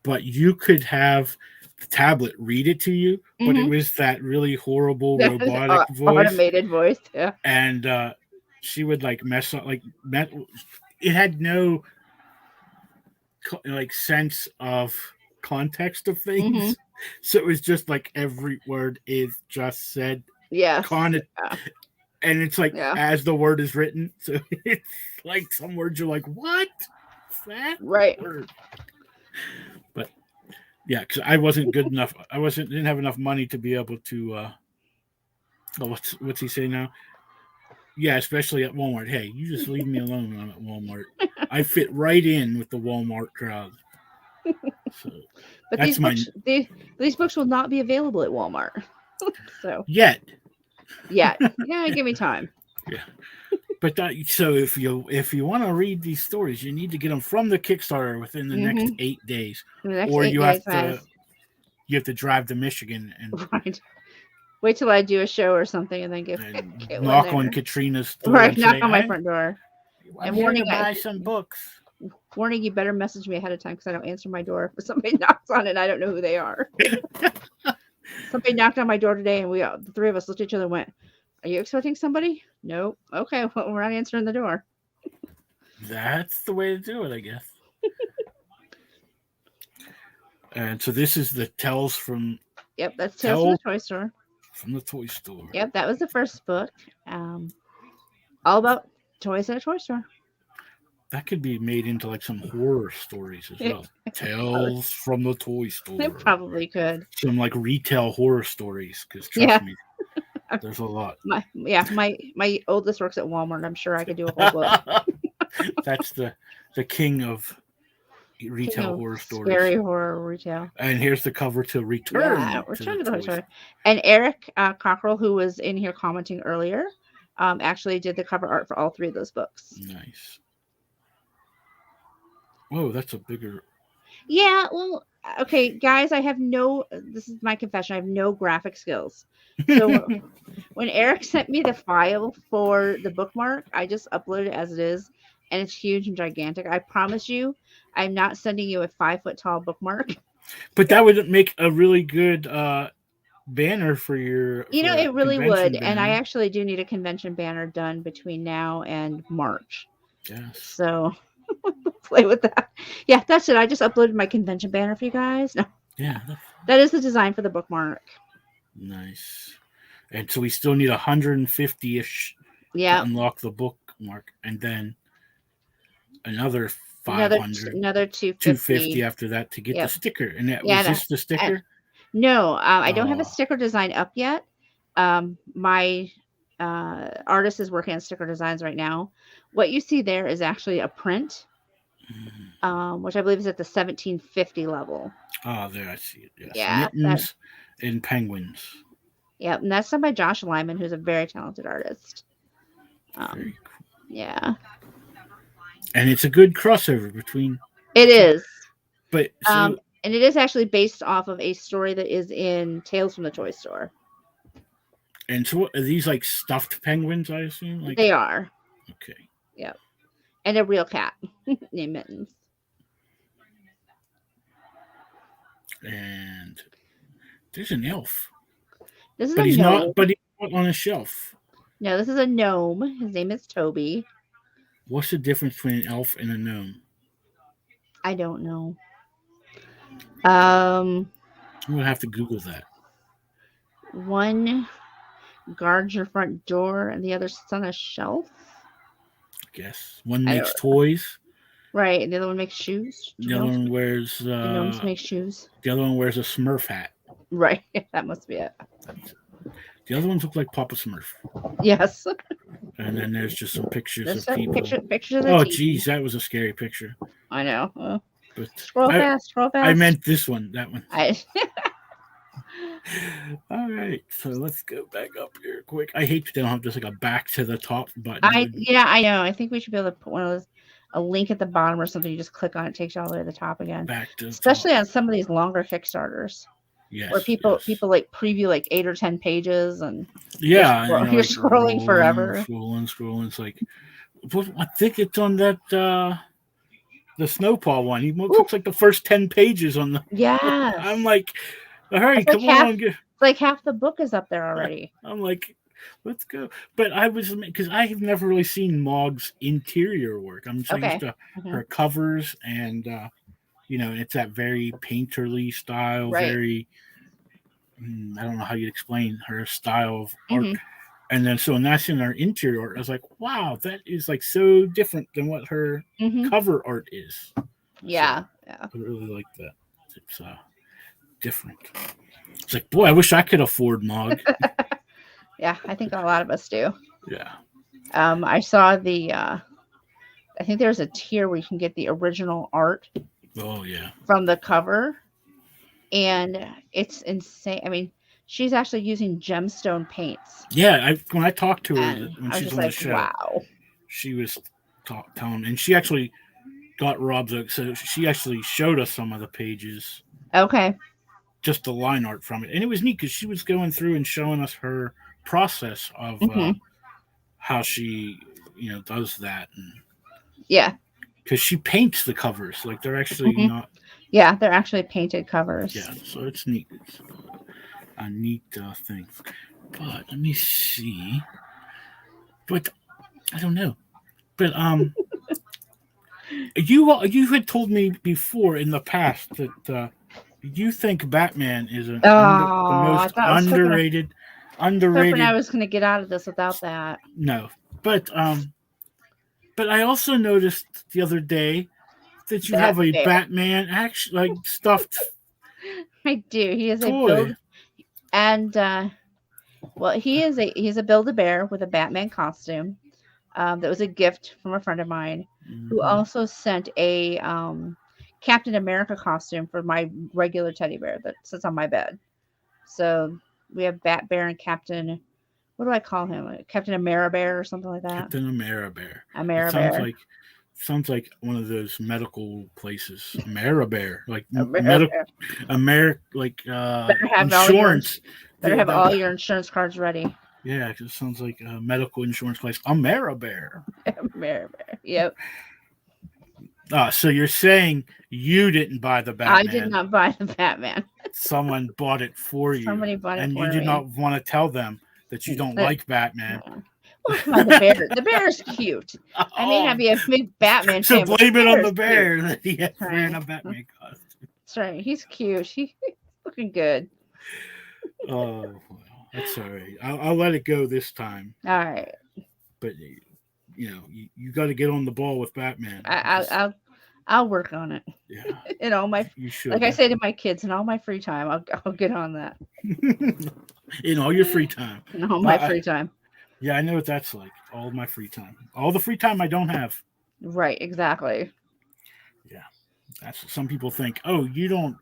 but you could have the tablet read it to you, but it Hmm. was that really horrible robotic voice, Automated voice. Yeah. and she would like mess up it had no like sense of context of Hmm. things. So it was just like every word is just said Yes. con Yeah. and it's like Yeah. as the word is written. So it's like some words you're like, what? What's that Right. word? But yeah, because I wasn't good enough. Didn't have enough money to be able to. What's he say now? Yeah, especially at Walmart. Hey, you just leave me alone when I'm at Walmart. I fit right in with the Walmart crowd. So But that's my these books will not be available at Walmart. So yet. yeah, give me time. Yeah. But so if you want to read these stories, you need to get them from the Kickstarter within the next Hmm. 8 days, In the next or 8 days, guys. you have to drive to Michigan Right. Wait till I do a show or something, and then get and one knock on there. Katrina's door Right. and Knock say, on my front door. I'm And here to buy some books. warning, you better message me ahead of time because I don't answer my door if somebody knocks on it and I don't know who they are. Somebody knocked on my door today, and the 3 of us looked at each other and went, "Are you expecting somebody?" No. Okay, well, we're not answering the door. That's the way to do it, I guess. And so this is the Tales from Yep, that's Tales from the Toy Store. From the Toy Store. Yep, that was the first book. All about toys at a toy store. That could be made into like some horror stories as well. Tales from the Toy Store. It probably could. Some like retail horror stories, because trust me, there's a lot. My oldest works at Walmart. I'm sure I could do a whole book. That's the king of retail horror stories. Scary horror retail. And here's the cover to Return. Yeah, Return to the Toy Store. And Eric Cockrell, who was in here commenting earlier, actually did the cover art for all 3 of those books. Nice. Whoa, that's a bigger. Yeah, well, okay, guys, this is my confession, I have no graphic skills. So when Eric sent me the file for the bookmark, I just uploaded it as it is, and it's huge and gigantic. I promise you, I'm not sending you a 5-foot tall bookmark. But that would make a really good banner for your. It really would, banner. and I actually do need a convention banner done between now and March. Yes. So Play with that. Yeah, that's it. I just uploaded my convention banner for you guys. No, Yeah, that is the design for the bookmark. nice. And so we still need 150-ish to Yeah, unlock the bookmark, and then another another 500, another 250 250. after that to get the Yep. sticker. And that Yeah, was this the sticker? no, I don't have a Oh, sticker design up yet. My artist is working on sticker designs right now. What you see there is actually a print, which I believe is at the 1750 level. there I see it. Yes, Yeah, that. mittens and penguins. Yeah, and that's done by Josh Lyman, who's a very talented artist. Very Um, cool. yeah, And it's a good crossover between. it is. But so And it is actually based off of a story that is in Tales from the Toy Store. and so what, are these like stuffed penguins? I assume. Like They are. okay. Yep. And a real cat named Mittens. And there's an elf, This is but a he's gnome. not. But he's not on a shelf. No, this is a gnome. His name is Toby. What's the difference between an elf and a gnome? I don't know. I'm gonna have to Google that. One guards your front door, and the other sits on a shelf. I guess one I makes don't. toys. Right, and the other one makes shoes. Do The you other know? one wears. The gnomes make shoes. The other one wears a Smurf hat. Right, that must be it. The other ones look like Papa Smurf. Yes. And then there's just some pictures There's of some people. pictures of the Oh, teeth. geez, that was a scary picture. I know. But Scroll fast. I meant this one. That one. I All right, so let's go back up here quick. I hate that they don't have just like a back to the top button. yeah, I know. I think we should be able to put one of those, a link at the bottom or something. You just click on it, takes you all the way to the top again. Back to the Especially top. on some of these longer Kickstarters. Yes, where people like preview like 8 or 10 pages and yeah, you're like scrolling forever. Scrolling. It's like, I think it's on that the Snowpaw one. He looks like the first 10 pages on the. Yeah, I'm like, all right, it's like come on. It's like half the book is up there already. I'm like, let's go. But I was, because I have never really seen Mog's interior work. I'm just used to her covers and, it's that very painterly style, right. very, I don't know how you'd explain her style of art. And then, so when that's in her interior art, I was like, wow, that is like so different than what her cover art is. Yeah. So, yeah. I really like that. It's different. It's like, boy, I wish I could afford Mog. Yeah, I think a lot of us do. Yeah. I saw I think there's a tier where you can get the original art. Oh, yeah. From the cover. And it's insane. I mean, she's actually using gemstone paints. Yeah, when I talked to her when she was on the show, wow. She was telling, and she actually got Rob's, so she actually showed us some of the pages. Okay. Just the line art from it, and it was neat because she was going through and showing us her process of how she, does that, and yeah, because she paints the covers, like they're actually not. Yeah, they're actually painted covers. Yeah, so it's neat. It's a neat thing. But let me see. But I don't know. But you had told me before in the past that you think Batman is the most underrated. I was going to get out of this without that. No, but I also noticed the other day that you have a Batman actually like stuffed. I do. He is toy. A build, and he's a Build-A-Bear with a Batman costume. That was a gift from a friend of mine who also sent a Captain America costume for my regular teddy bear that sits on my bed. So we have Bat Bear and Captain. What do I call him? Captain Ameribear or something like that. Captain Ameribear. Ameribear. Sounds like one of those medical places. Ameribear, like insurance. Better have all your insurance cards ready. Yeah, because it sounds like a medical insurance place. Ameribear. Ameribear. Yep. So you're saying you didn't buy the Batman? I did not buy the Batman. Someone bought it for you. Somebody bought it and for me. And you did not want to tell them that you don't like Batman. Yeah. Oh, come on, the bear. The bear is cute. I may not be a big Batman so fan, but blame it on the cute. bear that he has Right. wearing a Batman costume. That's right. He's cute. He's looking good. Oh, well, that's all right. I'll let it go this time. All right. But you got to get on the ball with Batman. I'll work on it. Yeah, In all my, you like I should. say to my kids, in all my free time, I'll get on that. In all your free time. In all my free time. Yeah, I know what that's like. All my free time. All the free time I don't have. Right. Exactly. Yeah. That's some people think, oh, you don't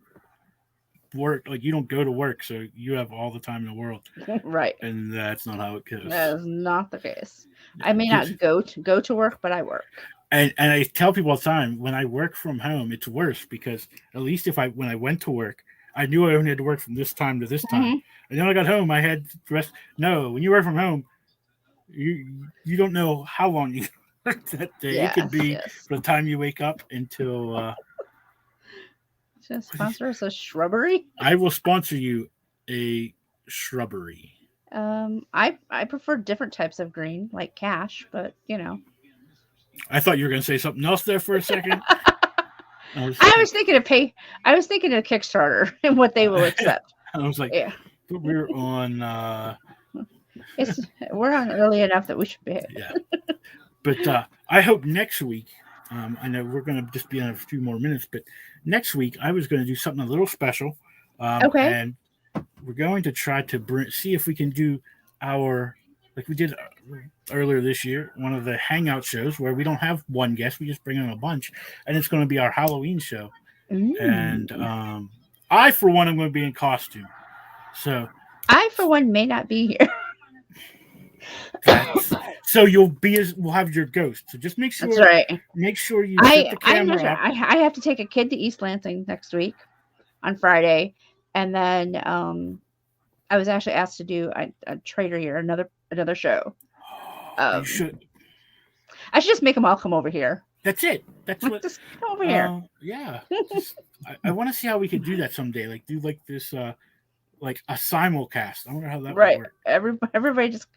work, like you don't go to work, so you have all the time in the world. Right. And that's not how it goes. That is not the case. I may not go to work, but I work. And I tell people all the time, when I work from home, it's worse because at least when I went to work, I knew I only had to work from this time to this time. Mm-hmm. And then when I got home, I had the rest. No, when you work from home, you don't know how long you work that day. Yes, it could be yes. from the time you wake up until. Just sponsor us a shrubbery. I will sponsor you a shrubbery. I prefer different types of green, like cash, but I thought you were going to say something else there for a second. I was thinking of Kickstarter and what they will accept. I was like, Yeah. we're on. We're on early enough that we should be. Yeah. But I hope next week. I know we're going to just be on a few more minutes, but next week I was going to do something a little special. Okay. And we're going to try to see if we can do like we did earlier this year, one of the Hangout shows where we don't have one guest, we just bring in a bunch, and it's going to be our Halloween show. And I, for one, am going to be in costume. So I, for one, may not be here. So we'll have your ghost. So just make sure. That's right. Make sure you set the camera up. I have to take a kid to East Lansing next week on Friday, and then I was actually asked to do a Trader here, another show. You should. I should just make them all come over here. That's it. That's what. Just come over here. Yeah. I want to see how we could do that someday. Like do like this, like a simulcast. I wonder how that would work. Everybody just,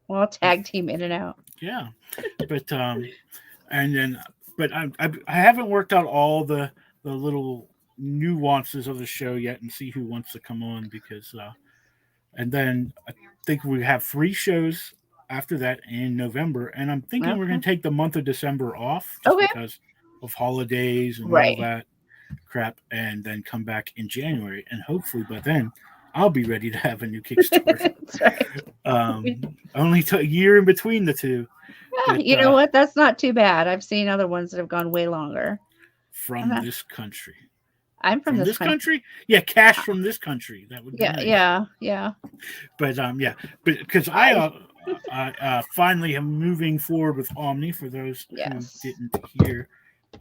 we'll tag team in and out. Yeah, but and then, but I haven't worked out all the little nuances of the show yet and see who wants to come on because, and then I think we have 3 shows after that in November, and I'm thinking we're going to take the month of December off just because of holidays and all that crap, and then come back in January, and hopefully by then I'll be ready to have a new Kickstarter. That's right. Only took a year in between the two. Yeah, but, you know what? That's not too bad. I've seen other ones that have gone way longer. From this country. I'm from this country. Yeah, cash from this country. That would be nice. Yeah. But but because I finally am moving forward with Omni for those who didn't hear,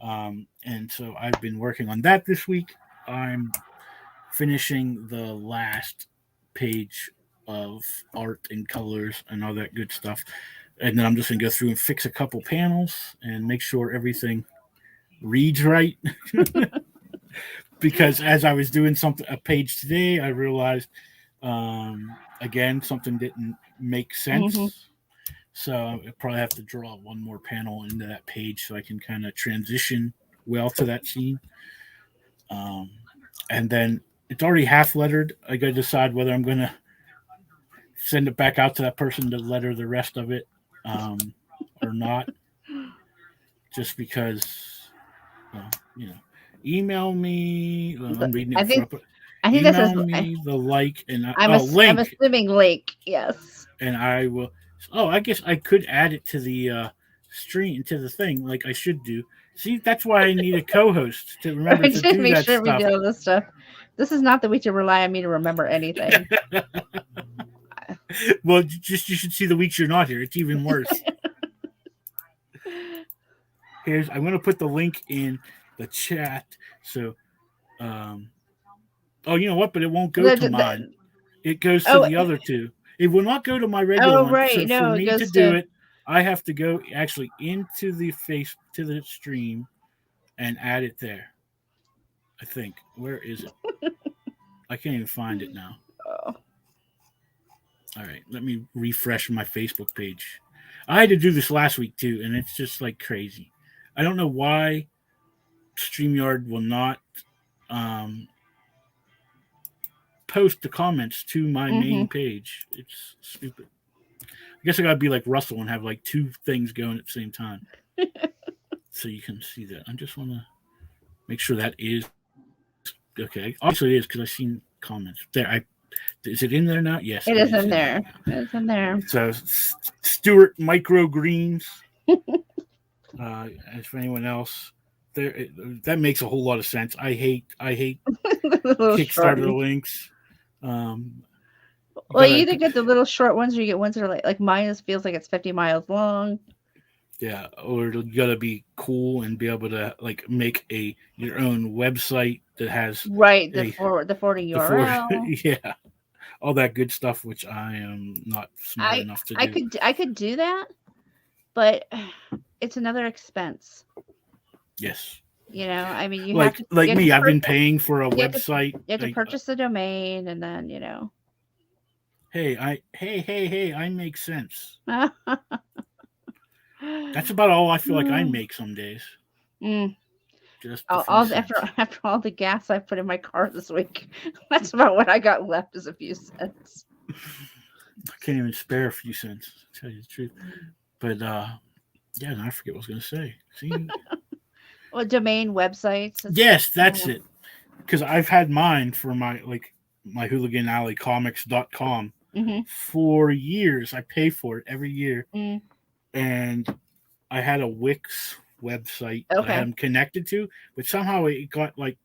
and so I've been working on that this week. I'm finishing the last page of art and colors and all that good stuff, and then I'm just gonna go through and fix a couple panels and make sure everything reads right. Because as I was doing a page today, I realized again something didn't make sense. Mm-hmm. So I probably have to draw one more panel into that page so I can kind of transition well to that scene. And then it's already half lettered. I got to decide whether I'm going to send it back out to that person to letter the rest of it or not. Just because, email me. I'm reading it. I think email me the like and link. I'm assuming link. Yes. And I will. Oh, I guess I could add it to the stream, to the thing, like I should do. See, that's why I need a co-host to remember to do that stuff. We do all this stuff. This is not that we should rely on me to remember anything. Well, you should see the weeks you're not here. It's even worse. I'm going to put the link in the chat. So, you know what? But it won't go to mine. It goes to the other two. It will not go to my regular one. Right. So no, for me to do it, I have to go actually into the the stream and add it there. I think. Where is it? I can't even find it now. All right, let me refresh my Facebook page. I had to do this last week too, and it's just like crazy. I don't know why StreamYard will not um, post the comments to my Mm-hmm. main page. It's stupid. I guess I gotta be like Russell and have like two things going at the same time, so you can see that. I just want to make sure that is okay. Obviously, it is because I've seen comments there. Is it in there now? Yes, it It is is in in there now. there. It's in there. So Stuart Microgreens. As for anyone else, that makes a whole lot of sense. I hate The little short Kickstarter ones. links. Um, you Well, you gotta either get the little short ones or you get ones that are like mine feels like it's 50 miles long. yeah, or you gotta be cool and be able to like make a your own website that has Right, a the forwarding the for URL. yeah, all that good stuff, which I am not smart I enough to I do. could do that, but it's another expense. Yes, I mean, like you have to me, I've been purchase paying for a you have to website. you have to Like, purchase the domain and then hey, I make sense. That's about all I feel like I make some days. Mm. Just a few cents. After all the gas I put in my car this week, that's about what I got left is a few cents. I can't even spare a few cents, to tell you the truth. But yeah, no, I forget what I was gonna say. See, Well, domain websites. yes, that's it. Because I've had mine for my Hooligan Alley Comics.com Mm-hmm. for years. I pay for it every year, Mm, and I had a Wix website that I had okay. them connected to, but somehow it got like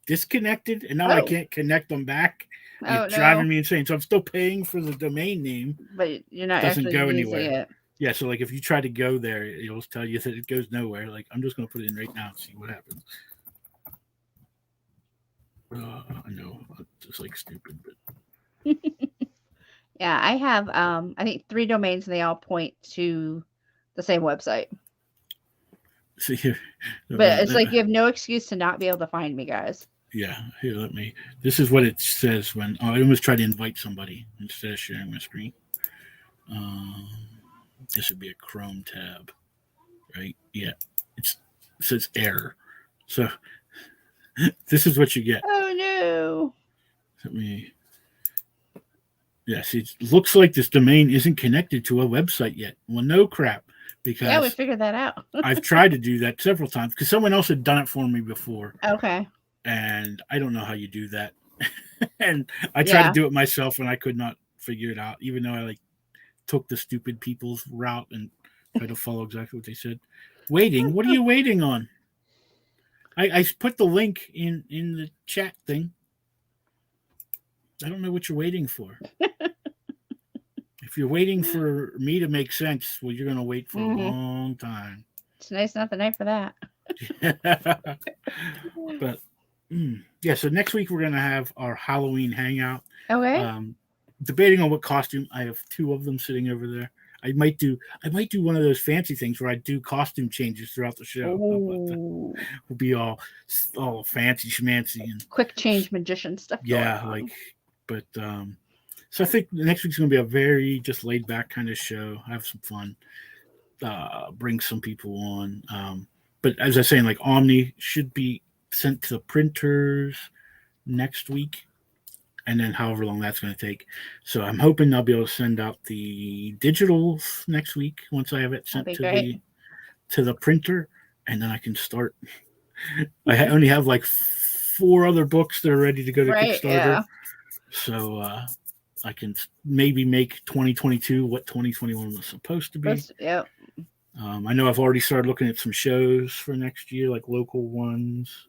disconnected, and now I Oh. can't connect them back, and Oh it's driving no. me insane. So I'm still paying for the domain name. But you're not Doesn't actually go using anywhere. it. Yeah, so like if you try to go there, it'll tell you that it goes nowhere. Like I'm just gonna put it in right now and see what happens. I know it's like stupid, but Yeah, I have I think 3 domains and they all point to the same website. see here, But it's like you have no excuse to not be able to find me, guys. yeah, here let me. This is what it says when I almost try to invite somebody instead of sharing my screen. Um, this would be a Chrome tab, right? Yeah, it says error. So this is what you get. Oh no. Let me. Yeah, see, it looks like this domain isn't connected to a website yet. Well, no crap, Yeah, we because figured that out. I've tried to do that several times because someone else had done it for me before, Okay. and I don't know how you do that. And I tried to Yeah. do it myself, and I could not figure it out, even though I like took the stupid people's route and tried to follow exactly what they said. Waiting? What are you waiting on? I put the link in the chat thing. I don't know what you're waiting for. If you're waiting for me to make sense, well, you're gonna wait for a Hmm. long time. Tonight's not the night for that. But yeah, so next week we're gonna have our Halloween hangout. Okay. Um, Debating on what costume. I have two of them sitting over there. I might do one of those fancy things where I do costume changes throughout the show. How about that? Oh. We'll be all fancy schmancy and Quick change magician stuff going yeah, on. but so I think the next week's gonna be a very just laid back kind of show. Have some fun. Bring some people on. But as I was saying, like Omni should be sent to the printers next week, and then however long that's going to take. So I'm hoping I'll be able to send out the digitals next week once I have it That'd sent be great. to the printer, and then I can start. Only have like 4 other books that are ready to go to Right, Kickstarter, yeah. so I can maybe make 2022 what 2021 was supposed to be. Yep. I know I've already started looking at some shows for next year, like local ones,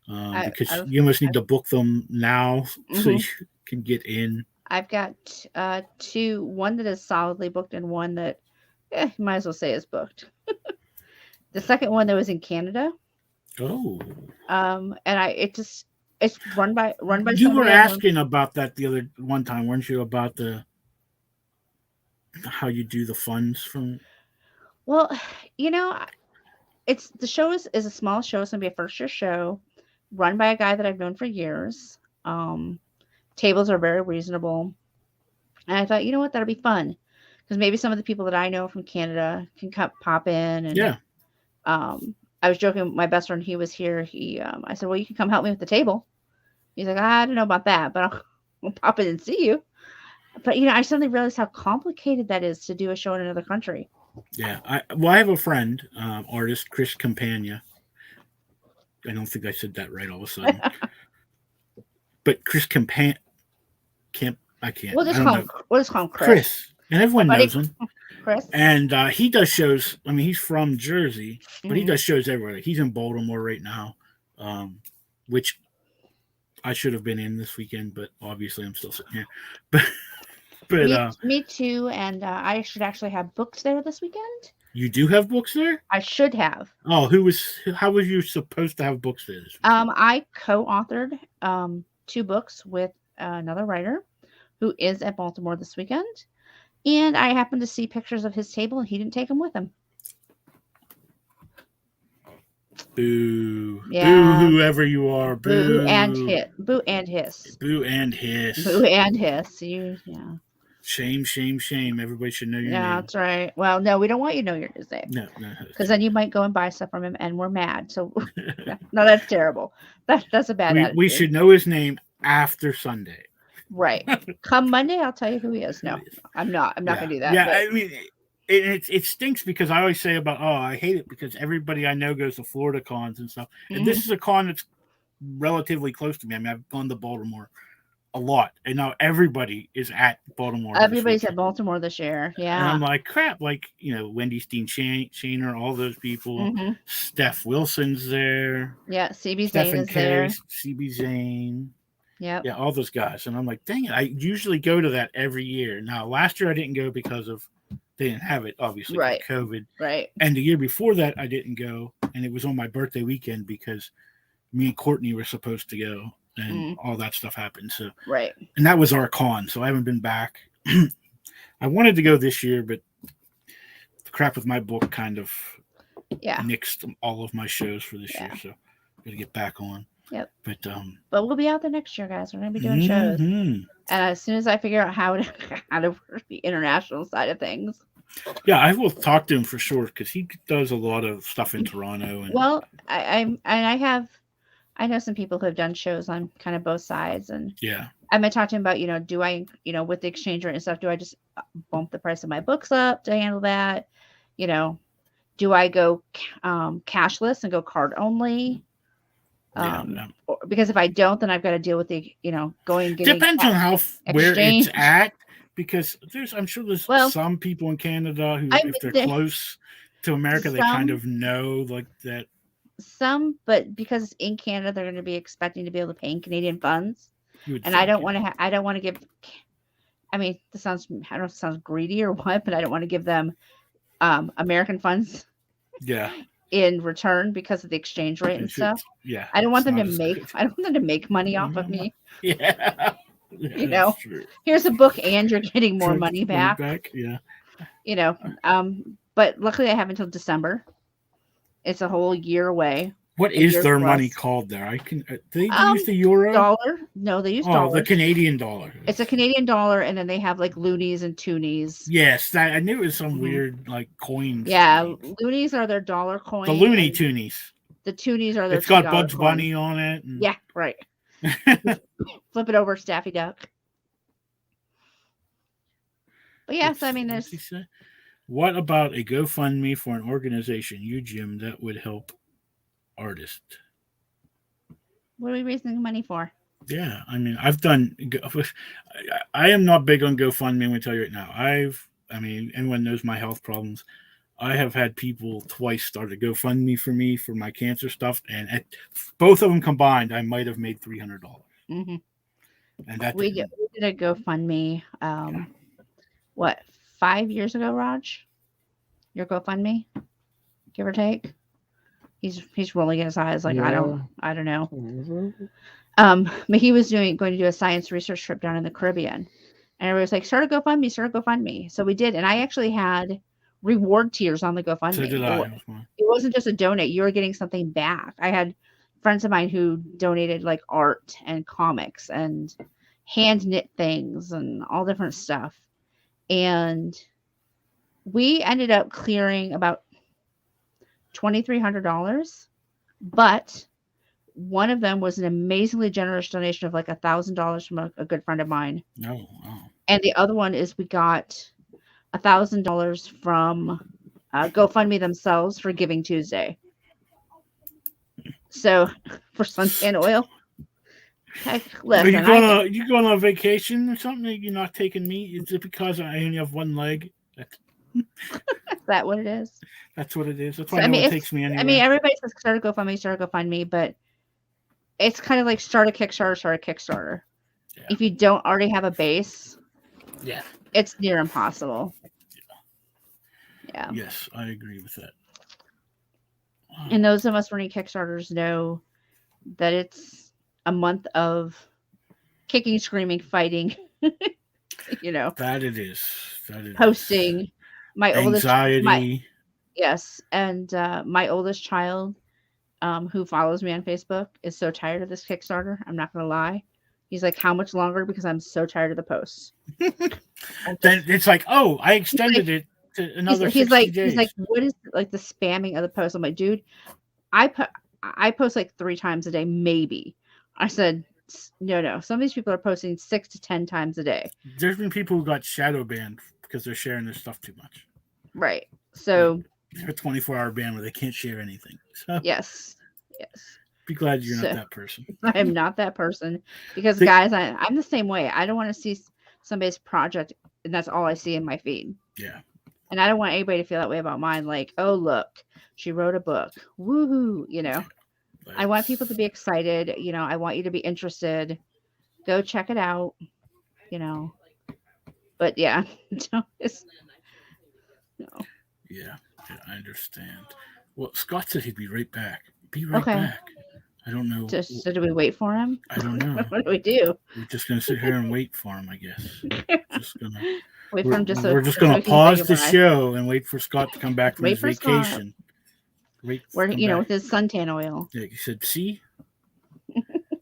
because I've you almost need to book them now so hmm you can get in. I've got two, one that is solidly booked and one that you might as well say is booked. The second one that was in Canada, Oh, and it's run by you were somebody I know. asking about that the other one time, weren't you? About the how you do the funds from. Well, you know, it's the show is a small show. It's gonna be a first year show, run by a guy that I've known for years. Tables are very reasonable. And I thought, you know what, that'll be fun because maybe some of the people that I know from Canada can pop in. And Yeah. I was joking with my best friend. He was here. I said, well, you can come help me with the table. He's like, I don't know about that, but I'll pop in and see you. But I suddenly realized how complicated that is to do a show in another country. Yeah. I have a friend, artist Chris Campagna. I don't think I said that right all of a sudden. But Chris Campagna, I can't. I don't know. We'll just call him Chris. Chris. And everyone Buddy knows him. Chris. And he does shows. I mean, he's from Jersey, but he Mhm. does shows everywhere. He's in Baltimore right now, which I should have been in this weekend, but obviously I'm still sitting here. But Me too. And I should actually have books there this weekend. you do have books there? I should have. Oh, how was you supposed to have books there this weekend? I co-authored 2 books with another writer who is at Baltimore this weekend. And I happened to see pictures of his table, and he didn't take them with him. Boo. Yeah. Boo, whoever you are. Boo. Boo and hiss. Boo and hiss. Boo and hiss. Boo and hiss. Yeah. Shame, shame, shame. Everybody should know your name. Yeah, that's right. Well, no, we don't want you to know your name. No. Because then you might go and buy stuff from him, and we're mad. So, no, that's terrible. That's a bad attitude. We should know his name after Sunday. Right. Come Monday, I'll tell you who he is. No, I'm not. I'm not going to do that. Yeah, but... I mean, it stinks because I always say about, I hate it because everybody I know goes to Florida cons and stuff. Mhm. And this is a con that's relatively close to me. I mean, I've gone to Baltimore a lot, and now everybody is at Baltimore. Everybody's at Baltimore this year. Yeah. And I'm like, crap, like, Wendy Steen Shaner, all those people. Mm-hmm. Steph Wilson's there. Yeah, CB Zane is there. CB Zane. Yep. Yeah, all those guys. And I'm like, dang it, I usually go to that every year. Now, last year I didn't go because they didn't have it, obviously, right. COVID. Right. And the year before that, I didn't go. And it was on my birthday weekend because me and Courtney were supposed to go. And all that stuff happened. So right. And that was our con. So I haven't been back. I wanted to go this year, but the crap with my book kind of nixed all of my shows for this year. So I'm gonna get back on. Yep. But we'll be out there next year, guys. We're gonna be doing shows. And as soon as I figure out how to work the international side of things. Yeah, I will talk to him for sure because he does a lot of stuff in Toronto. Well, I know some people who have done shows on kind of both sides, and I'm gonna talk to him about, do I, with the exchange rate and stuff, do I just bump the price of my books up to handle that? Do I go cashless and go card only? Because if I don't, then I've got to deal with the, going and getting. Depends on where it's at, because I'm sure there's some people in Canada who, if they're close to America, they kind of know like that. Some, but because it's in Canada, they're going to be expecting to be able to pay in Canadian funds, and I don't want to. I don't want to give. I mean, I don't know if it sounds greedy or what, but I don't want to give them American funds. Yeah. In return because of the exchange rate and stuff. Yeah. I don't want them to make. I don't want them to make money off of me. Yeah. Here's a book, and you're getting more money back. Yeah. But luckily I have until December. It's a whole year away. What is their money called there? I can. They use the euro. Dollar? No, they use dollar. The Canadian dollar. It's a Canadian dollar, and then they have like loonies and toonies. Yes, I knew it was some weird like coins. Yeah, loonies are their dollar coin. The Looney Toonies. The toonies are their. It's got Bugs Bunny on it. Yeah, right. Flip it over, Staffy Duck. But yes, I mean, there's. What about a GoFundMe for an organization, Jim, that would help artists? What are we raising money for? Yeah, I mean, I've done. I am not big on GoFundMe. I'm going to tell you right now. I mean, anyone knows my health problems. I have had people twice start a GoFundMe for me for my cancer stuff, and at both of them combined, I might have made $300. Mm-hmm. And that we did a GoFundMe. 5 years ago, Raj? Your GoFundMe, give or take. He's rolling his eyes like I don't know. Mm-hmm. But he was going to do a science research trip down in the Caribbean, and everybody was like, "Start a GoFundMe." So we did, and I actually had reward tiers on the GoFundMe. So did I. It wasn't just a donate; you were getting something back. I had friends of mine who donated like art and comics, and hand knit things and all different stuff. And we ended up clearing about $2,300, but one of them was an amazingly generous donation of like $1,000 from a good friend of mine. No, wow. And the other one is we got $1,000 from GoFundMe themselves for Giving Tuesday. So for suntan oil. Heck, Are you listen, you going on vacation or something? You're not taking me? Is it because I only have one leg? is that what it is? That's what it is. That's So, why no one takes me anywhere. everybody says start a GoFundMe, but it's kind of like start a Kickstarter. Yeah. If you don't already have a base, yeah, it's near impossible. Yeah. Yes, I agree with that. Wow. And those of us running Kickstarters know that it's a month of kicking, screaming, fighting. That it is. Posting. My anxiety. Yes, and my oldest child, who follows me on Facebook, is so tired of this Kickstarter. I'm not gonna lie. He's like, "How much longer?" Because I'm so tired of the posts. Then it's like, "Oh, I extended it to another 60 days." He's like, "What is like the spamming of the post?" I'm like, "Dude, I post like 3 times a day, maybe." I said, "No. Some of these people are posting 6 to 10 times a day." There's been people who got shadow banned because they're sharing their stuff too much. Right. So a 24-hour ban where they can't share anything. So yes. Be glad you're not that person. I am not that person because, guys, I'm the same way. I don't want to see somebody's project and that's all I see in my feed. Yeah. And I don't want anybody to feel that way about mine. Like, oh, look, she wrote a book. Woohoo. I want people to be excited. I want you to be interested. Go check it out. But yeah. No. Yeah, I understand. Well, Scott said he'd be right back. Be right back. I don't know. So do we wait for him? I don't know. What do we do? We're just going to sit here and wait for him, I guess. Wait for him we're just going to pause the show and wait for Scott to come back from his vacation. With his suntan oil. Yeah, he said, see?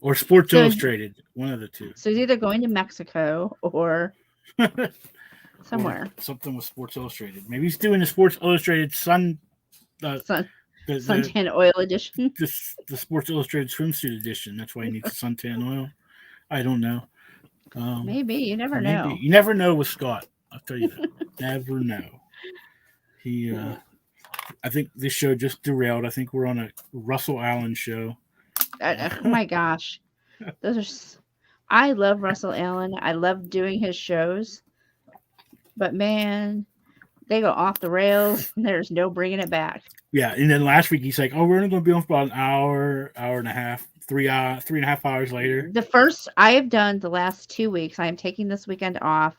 Or Sports Illustrated. One of the two. So he's either going to Mexico or somewhere. Or something with Sports Illustrated. Maybe he's doing a Sports Illustrated suntan oil edition. The Sports Illustrated swimsuit edition. That's why he needs suntan oil. I don't know. Maybe. You never know. You never know with Scott. I'll tell you that. Never know. I think this show just derailed. I think we're on a Russell Allen show. Oh my gosh. I love Russell Allen. I love doing his shows. But man, they go off the rails. There's no bringing it back. Yeah, and then last week he's like, "Oh, we're only going to be on for about an hour and a half, 3.5 hours later." The first I have done the last 2 weeks. I am taking this weekend off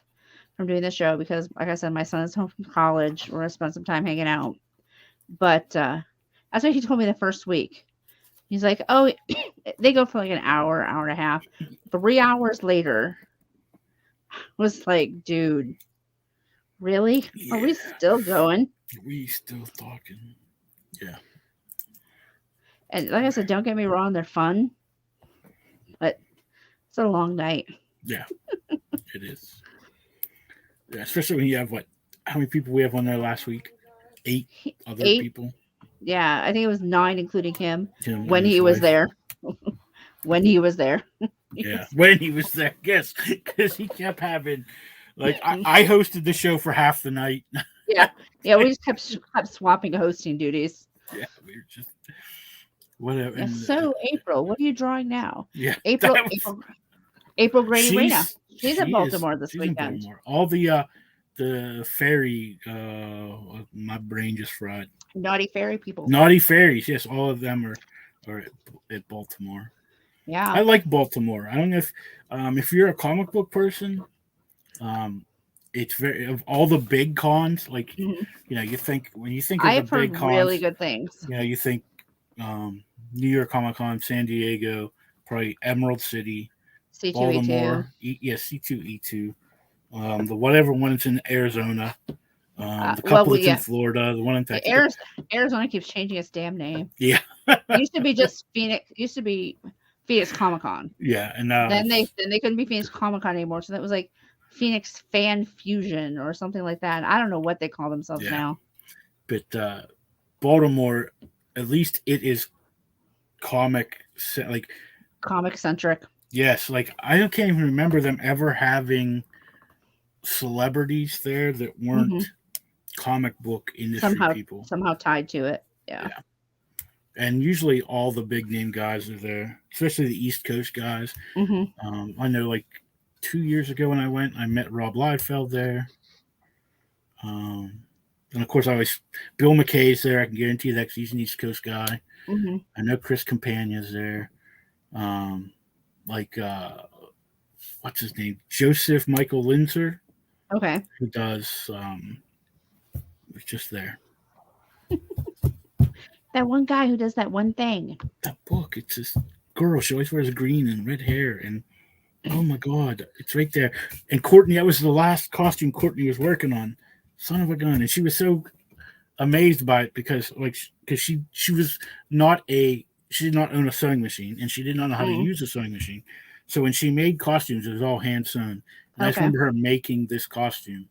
from doing the show because, like I said, my son is home from college. We're going to spend some time hanging out. But that's what he told me the first week. He's like, "Oh, they go for like an hour and a half." 3 hours later, I was like, "Dude, really? Yeah. Are we still going? Are we still talking?" Yeah. And like I said, don't get me wrong, they're fun, but it's a long night. Yeah, it is. Yeah, especially when you have how many people we have on there last week? 8 other people. Yeah, I think it was 9, including him when he was there. When he was there. Yeah, when he was there. Yes, because he kept having, I hosted the show for half the night. Yeah, we just kept swapping hosting duties. Yeah, we were just whatever. Yeah, so April, what are you drawing now? Yeah, April Grady Reyna. She's in Baltimore this weekend. Baltimore. All the fairy, my brain just fried. Naughty fairy people. Naughty fairies, yes, all of them are at Baltimore. Yeah, I like Baltimore. I don't know if you're a comic book person, it's very of all the big cons. Like you think when you think of the big cons, really good things. You think New York Comic Con, San Diego, probably Emerald City, C2E2. Baltimore, C2E2. The whatever one is in Arizona, the couple that's in Florida, the one in Texas. Arizona keeps changing its damn name. Yeah, it used to be just Phoenix. It used to be Phoenix Comic Con. Yeah, and Then they couldn't be Phoenix Comic Con anymore, so that was like Phoenix Fan Fusion or something like that. I don't know what they call themselves now. But Baltimore, at least it is comic centric. Yes, like I can't even remember them ever having celebrities there that weren't comic book industry people. Somehow tied to it. Yeah. And usually all the big name guys are there, especially the East Coast guys. I know like 2 years ago when I went, I met Rob Liefeld there. And of course, Bill McKay's there. I can guarantee that he's an East Coast guy. I know Chris Campagna's there. What's his name? Joseph Michael Linzer. Okay. Who does, was just there. That one guy who does that one thing. That book, it's this girl. She always wears green and red hair. And oh my God, it's right there. And Courtney, that was the last costume Courtney was working on. Son of a gun. And she was so amazed by it because she was she did not own a sewing machine and she did not know how to use a sewing machine. So when she made costumes, it was all hand sewn. And I just remember her making this costume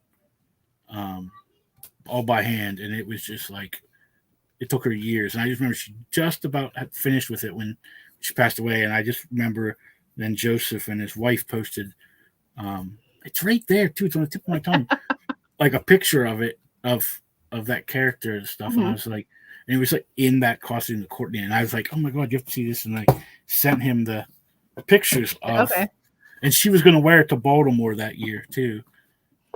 all by hand. And it was just like, it took her years. And I just remember she just about had finished with it when she passed away. And I just remember then Joseph and his wife posted, it's right there too. It's on the tip of my tongue. Like a picture of it, of that character and stuff. And I was like, and it was like in that costume to Courtney. And I was like, oh my God, you have to see this. And I sent him the pictures of, and she was going to wear it to Baltimore that year too.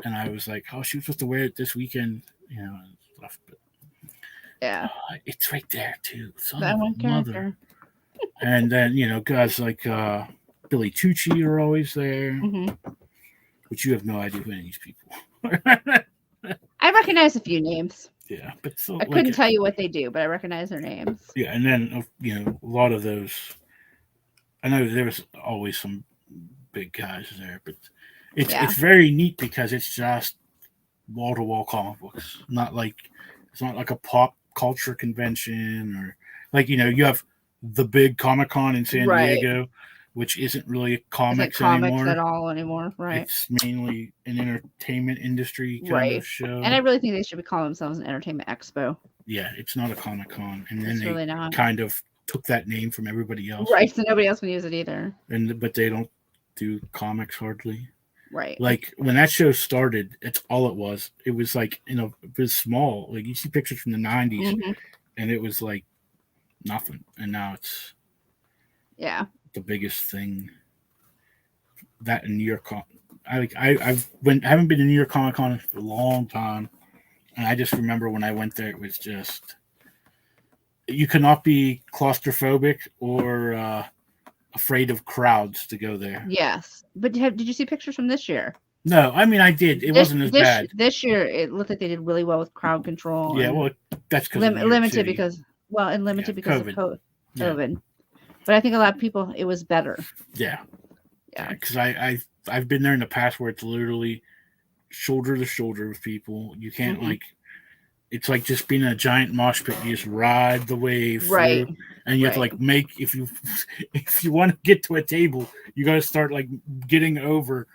And I was like, oh, she was supposed to wear it this weekend, and stuff. But yeah, it's right there too. That one character. Mother. And then, guys like Billy Tucci are always there, but you have no idea who any of these people are. I recognize a few names. Yeah, but I couldn't tell you what they do, but I recognize their names. Yeah, and then a lot of those. I know there was always some big guys there, but it's very neat because it's just wall to wall comic books. It's not like a pop culture convention or you have the big Comic Con in San Diego, which isn't really comics anymore. At all anymore, right? It's mainly an entertainment industry kind of show. And I really think they should be calling themselves an entertainment expo. Yeah, it's not a Comic Con, and then really not. Kind of took that name from everybody else, right? So nobody else can use it either. But they don't do comics hardly, right? Like when that show started, it's all it was. It was like it was small. Like you see pictures from the '90s, and it was like nothing, and now it's the biggest thing. That in New York, I haven't been to New York Comic Con for a long time, and I just remember when I went there, it was just you cannot be claustrophobic or afraid of crowds to go there. Yes, but did you see pictures from this year? No, I mean I did. It wasn't as bad. This year, it looked like they did really well with crowd control. Yeah, well, that's because limited because because COVID. of COVID. Yeah. But I think a lot of people, it was better. Yeah. Because I've been there in the past where it's literally shoulder to shoulder with people. You can't it's like just being in a giant mosh pit. You just ride the wave through, and you have to make if you want to get to a table, you got to start getting over.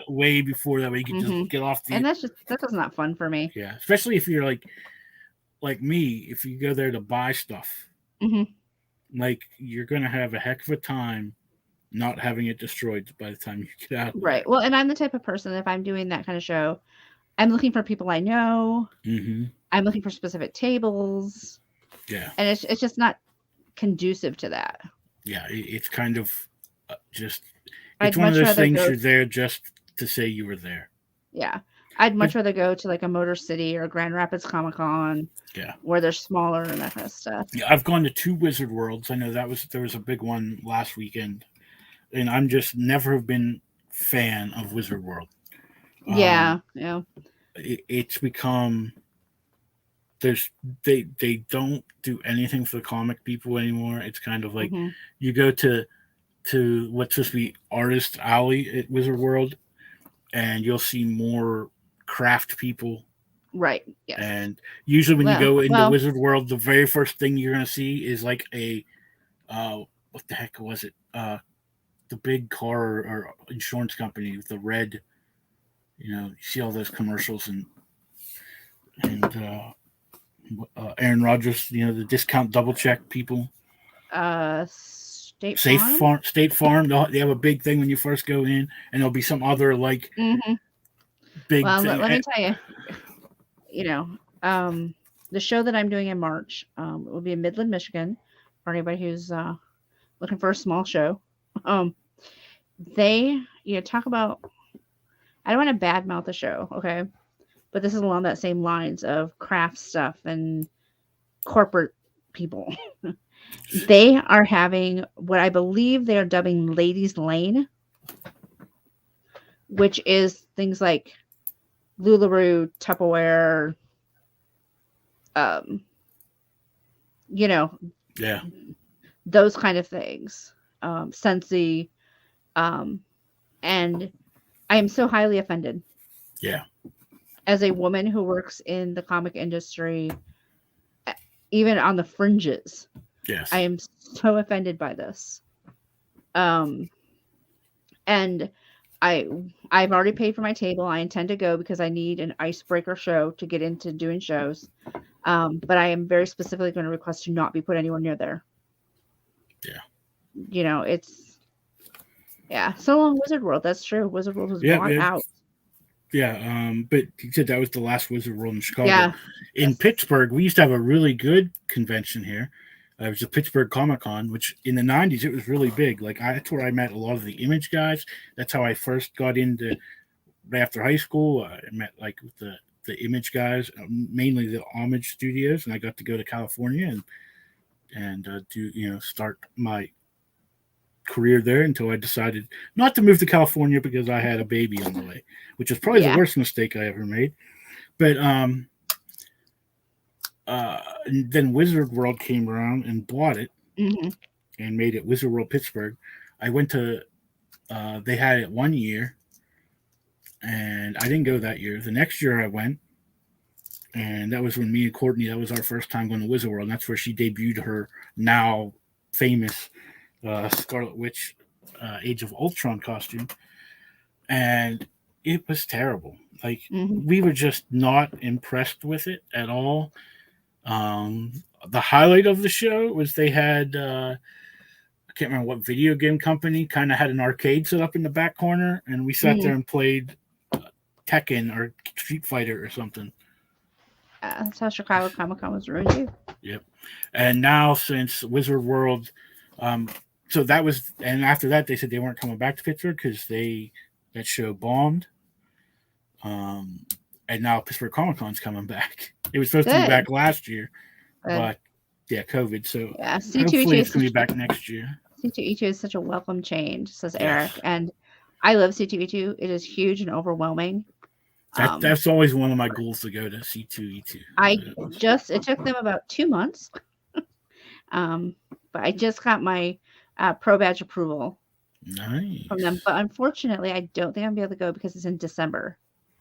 Way before that way you can just get off and that's not fun for me. Yeah, especially if you're like me, if you go there to buy stuff, you're gonna have a heck of a time not having it destroyed by the time you get out. Right. Well, and I'm the type of person, if I'm doing that kind of show, I'm looking for people I know. I'm looking for specific tables. Yeah. And it's just not conducive to that. Yeah, it's kind of just. It's one of those things you're there just to say you were there. Yeah. I'd much rather go to a Motor City or Grand Rapids Comic Con. Yeah. Where they're smaller and that kind of stuff. Yeah, I've gone to 2 Wizard Worlds. I know there was a big one last weekend. And I'm just never have been fan of Wizard World. Yeah. It's become they don't do anything for the comic people anymore. It's kind of like you go to what's supposed to be Artist Alley at Wizard World, and you'll see more craft people. Right. Yes. And usually when you go into Wizard World, the very first thing you're going to see is a what the heck was it? The big car or insurance company with the red. You see all those commercials and Aaron Rodgers. The discount double check people. State Farm. State Farm. They have a big thing when you first go in, and there'll be some other Mm-hmm. big well, thing. Let me tell you, the show that I'm doing in March will be in Midland, Michigan, for anybody who's looking for a small show. They, talk about, I don't want to badmouth the show, okay? But this is along that same lines of craft stuff and corporate people. They are having what I believe they are dubbing Ladies Lane, which is things like LuLaRoe, Tupperware, Yeah. those kind of things, Scentsy, and I am so highly offended. Yeah. As a woman who works in the comic industry, even on the fringes, Yes. I am so offended by this. And I've already paid for my table. I intend to go because I need an icebreaker show to get into doing shows. But I am very specifically going to request to not be put anywhere near there. Yeah. So long Wizard World. That's true. Wizard World was bought out. Yeah, but he said that was the last Wizard World in Chicago. Yeah. In Pittsburgh, we used to have a really good convention here. It was the Pittsburgh Comic Con, which in the 90s, it was really big. That's where I met a lot of the Image guys. That's how I first got into, right after high school. I met with the Image guys, mainly the Homage Studios, and I got to go to California and do, start my career there until I decided not to move to California because I had a baby on the way, which is probably the worst mistake I ever made. But and then Wizard World came around and bought it and made it Wizard World Pittsburgh. I went to they had it 1 year and I didn't go that year. The next year I went, and that was when me and Courtney, that was our first time going to Wizard World, and that's where she debuted her now famous Scarlet Witch Age of Ultron costume, and it was terrible. We were just not impressed with it at all. The highlight of the show was they had I can't remember what video game company kind of had an arcade set up in the back corner, and we sat there and played Tekken or Street Fighter or something. That's how Chicago Comic Con was ruined too. Yep. And now since Wizard World, so that was, and after that they said they weren't coming back to Pittsburgh because that show bombed. And now Pittsburgh Comic Con's coming back. It was supposed to be back last year, but COVID. So hopefully it's going to be back next year. C2E2 is such a welcome change, says Eric, and I love C2E2. It is huge and overwhelming. That's always one of my goals, to go to C2E2. It took them about 2 months, but I just got my pro badge approval from them. But unfortunately, I don't think I'm gonna be able to go because it's in December.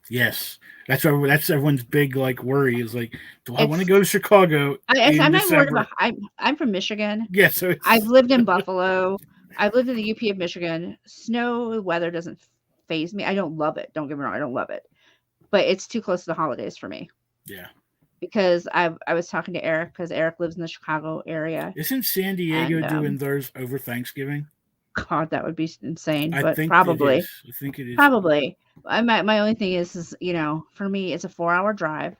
Yes, that's everyone's big worry is do I want to go to Chicago? I'm not worried about. I'm from Michigan. Yeah, so I've lived in Buffalo. I've lived in the UP of Michigan. Snow weather doesn't faze me. I don't love it. Don't get me wrong. I don't love it. But it's too close to the holidays for me. Yeah. Because I was talking to Eric, because Eric lives in the Chicago area. Isn't San Diego doing theirs over Thanksgiving? God, that would be insane. I but think probably. I think it is. Probably. My only thing is for me, it's a 4-hour drive.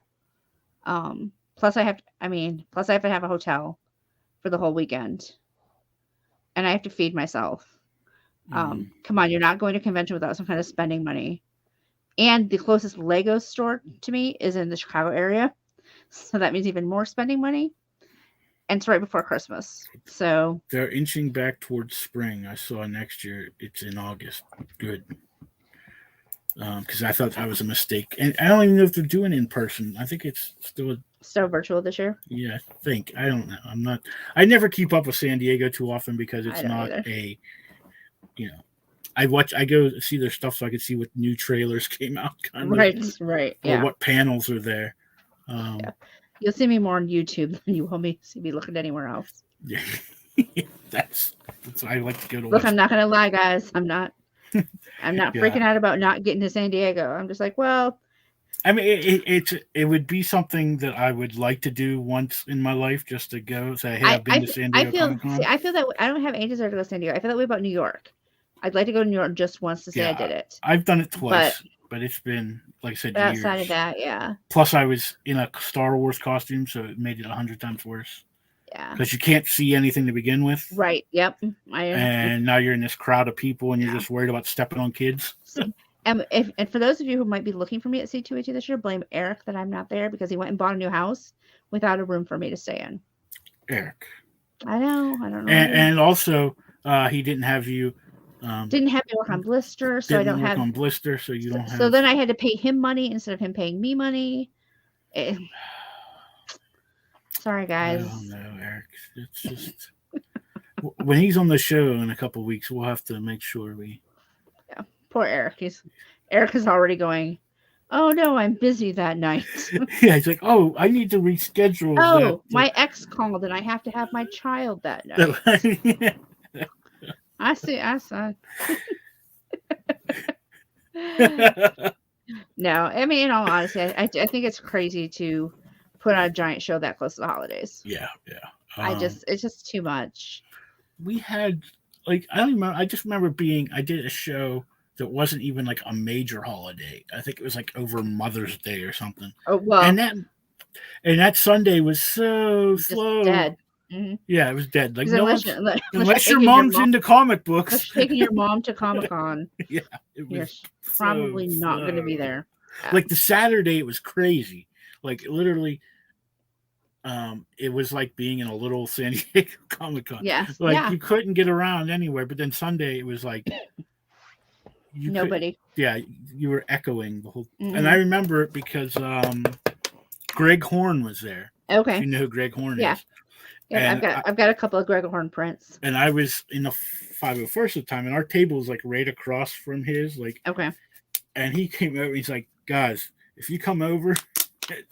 Plus I have to have a hotel for the whole weekend. And I have to feed myself. Come on, you're not going to convention without some kind of spending money. And the closest Lego store to me is in the Chicago area. So that means even more spending money. And it's right before Christmas. So they're inching back towards spring. I saw next year it's in August. Good. Because I thought that was a mistake. And I don't even know if they're doing it in person. I think it's still virtual this year. Yeah, I think. I don't know. I never keep up with San Diego too often because it's not either. I go see their stuff so I can see what new trailers came out. Right. Or what panels are there. You'll see me more on YouTube than you will see me looking anywhere else. Yeah, that's I like to go to Look, watch. I'm not gonna lie, guys. I'm not Yeah. freaking out about not getting to San Diego. I'm just like, well, I mean, it would be something that I would like to do once in my life, just to go say, hey, I've been to San Diego Comic Con. I feel that I don't have any desire to go to San Diego. I feel that way about New York. I'd like to go to New York just once to say I did it. I've done it twice, but it's been, like I said, But years. outside of that, yeah. Plus, I was in a Star Wars costume, so it made it 100 times worse. Yeah. Because you can't see anything to begin with. Right. Yep. And now you're in this crowd of people, and you're just worried about stepping on kids. And for those of you who might be looking for me at C2A2 this year, blame Eric that I'm not there because he went and bought a new house without a room for me to stay in. Eric. I know. I don't know. And also, he didn't have you. Didn't have me work on Blister, so I don't have on Blister, so you don't have. So then I had to pay him money instead of him paying me money. Sorry, guys. I don't know, Eric. It's just when he's on the show in a couple of weeks, we'll have to make sure we. Yeah, poor Eric. Eric is already going. Oh no, I'm busy that night. Yeah, he's like, oh, I need to reschedule. Oh, my ex called, and I have to have my child that night. Yeah. I saw. No, I mean, in all honesty, I think it's crazy to put on a giant show that close to the holidays. Yeah. It's just too much. We had I don't remember. I just remember I did a show that wasn't even like a major holiday. I think it was like over Mother's Day or something. Oh well, and that Sunday was so slow. Dead. Mm-hmm. Yeah, it was dead. Like unless your mom's into comic books, unless taking your mom to Comic-Con. Yeah, it was probably not going to be there. Yeah. Like the Saturday, it was crazy. Like literally, it was like being in a little San Diego Comic-Con. Yeah, you couldn't get around anywhere. But then Sunday, it was like nobody. You were echoing the whole. Mm-hmm. And I remember it because Greg Horn was there. Okay, you know who Greg Horn is. Yeah, I've got a couple of Greg Horn prints. And I was in the 501st at the time, and our table was like right across from his. Okay. And he came over. He's like, guys, if you come over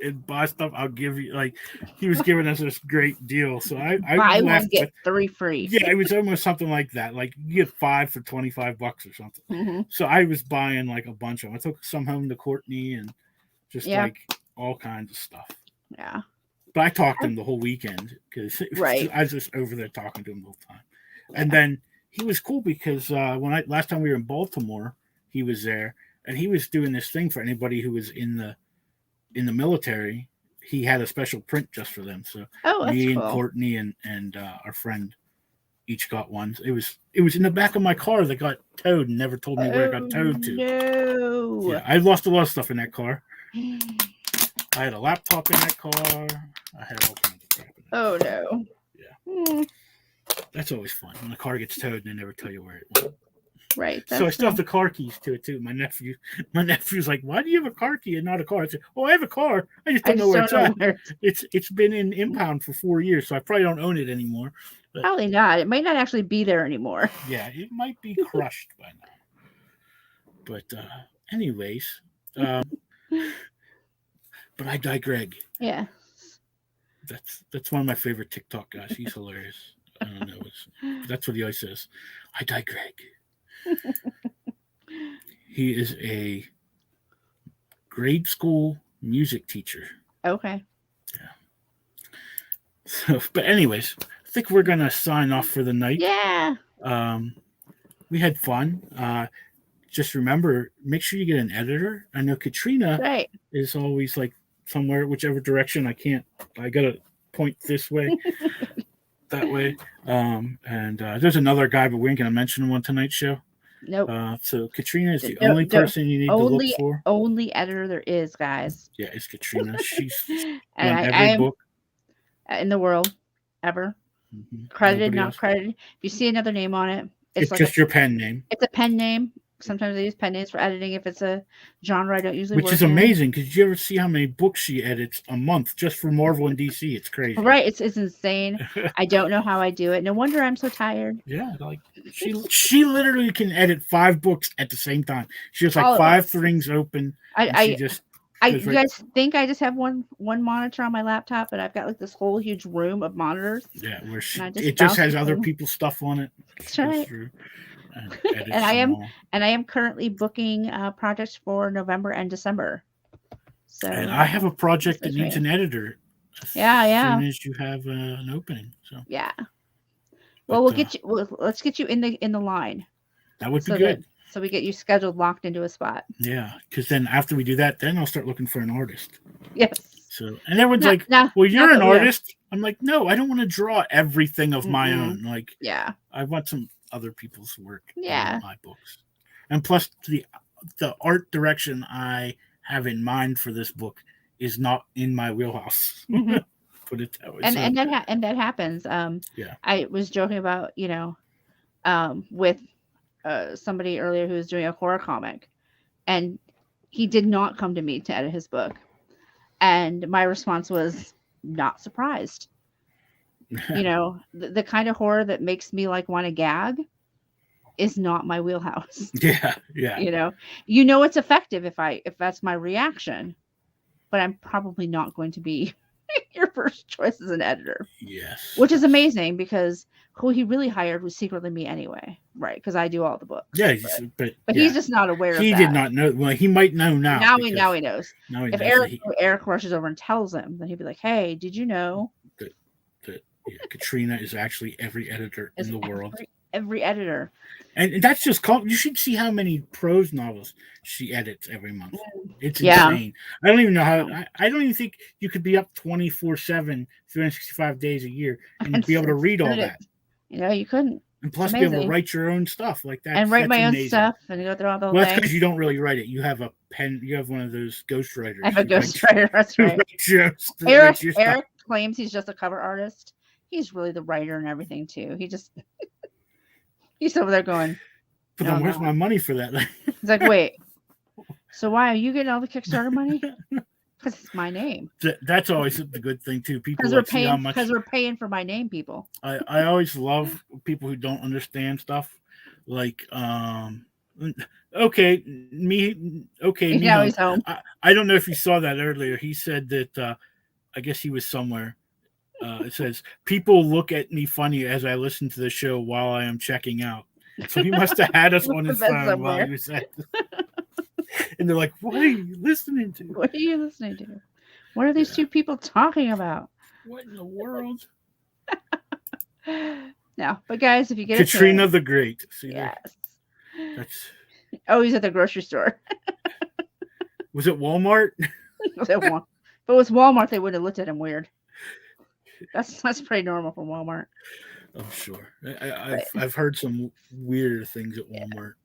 and buy stuff, I'll give you. He was giving us this great deal. So I buy one get 3 free. Yeah, it was almost something like that. Like you get 5 for $25 or something. Mm-hmm. So I was buying like a bunch of them. I took some home to Courtney and just like all kinds of stuff. Yeah. But I talked to him the whole weekend because I was just over there talking to him the whole time. Yeah. And then he was cool because last time we were in Baltimore, he was there and he was doing this thing for anybody who was in the military. He had a special print just for them. So me and Courtney and our friend each got one. It was in the back of my car that got towed and never told me where it got towed to. No. Yeah, I lost a lot of stuff in that car. I had a laptop in that car. I had all kinds of crap in that car. No. Yeah. That's always fun when the car gets towed and they never tell you where it went. Right. So I still have the car keys to it too. My nephew's like, "Why do you have a car key and not a car?" I said, "Oh, I have a car. I just don't know where it's at. It's been in impound for 4 years, so I probably don't own it anymore." But, probably not. It might not actually be there anymore. Yeah, it might be crushed by now. But anyways, but I digress. Yeah. That's one of my favorite TikTok guys. He's hilarious. I don't know. That's what he always says. I digress. He is a grade school music teacher. Okay. Yeah. So, but anyways, I think we're gonna sign off for the night. Yeah. We had fun. Just remember, make sure you get an editor. I know Katrina is always like somewhere, whichever direction. I gotta point this way, that way. And there's another guy, but we ain't gonna mention him on tonight's show. Nope. So Katrina is the only person you need to look for. Only editor there is, guys. Yeah, it's Katrina. She's and on every book in the world ever. Mm-hmm. Credited, not credited. If you see another name on it, it's like just your pen name. It's a pen name. Sometimes I use pen names for editing if it's a genre I don't usually work in. Which is amazing because did you ever see how many books she edits a month just for Marvel and DC? It's crazy. Right. It's insane. I don't know how I do it. No wonder I'm so tired. Yeah. Like she literally can edit 5 books at the same time. She has like 5 things open. I You guys think I just have one monitor on my laptop, but I've got like this whole huge room of monitors. Yeah, where it just has other people's stuff on it. That's right. And I am currently booking projects for November and December. So and I have a project that needs an editor. As soon as you have an opening. So yeah. Well, let's get you in the line. That would be good. So we get you scheduled, locked into a spot. Yeah, because then after we do that, then I'll start looking for an artist. Yes. So and everyone's like, "Well, you're an artist." I'm like, "No, I don't want to draw everything of my own. Like, I want some other people's work. In my books, and plus the art direction I have in mind for this book is not in my wheelhouse." Put it that way. And that happens. I was joking about with somebody earlier who was doing a horror comic, and he did not come to me to edit his book, and my response was not surprised. The kind of horror that makes me like want to gag is not my wheelhouse. Yeah. It's effective if that's my reaction, but I'm probably not going to be your first choice as an editor. Yes. Which is amazing because who he really hired was secretly me anyway, right? Because I do all the books. Yeah, but he's just not aware of that. He did not know. Well, he might know now. Now he knows. If Eric rushes over and tells him, then he'd be like, "Hey, did you know that Katrina is actually every editor in the world? Every editor." And that's just called. You should see how many prose novels she edits every month. It's insane. I don't even know how. I don't even think you could be up 24/7, 365 days a year, and be able to read all that. You couldn't. And plus, be able to write your own stuff like that. And write my own stuff and go through all the. Well, that's because you don't really write it. You have a pen. You have one of those ghostwriters. I have a ghostwriter. That's right. Eric claims he's just a cover artist. He's really the writer and everything too. He's over there going, "But then where's my money for that?" He's like, "Wait, so why are you getting all the Kickstarter money?" Because it's my name. That's always the good thing too. People because we're paying for my name, people. I always love people who don't understand stuff. Like, okay. Now he's home. I don't know if you saw that earlier. He said that I guess he was somewhere. It says, "People look at me funny as I listen to the show while I am checking out." So he must have had us on his phone while he was at this. And they're like, "What are you listening to? What are you listening to? What are these two people talking about? What in the world?" No, but guys, if you get Katrina the Great. See, yes. That's. Oh, he's at the grocery store. Was it Walmart? If it was Walmart, they would have looked at him weird. That's pretty normal for Walmart. I'm sure. I've heard some weird things at Walmart.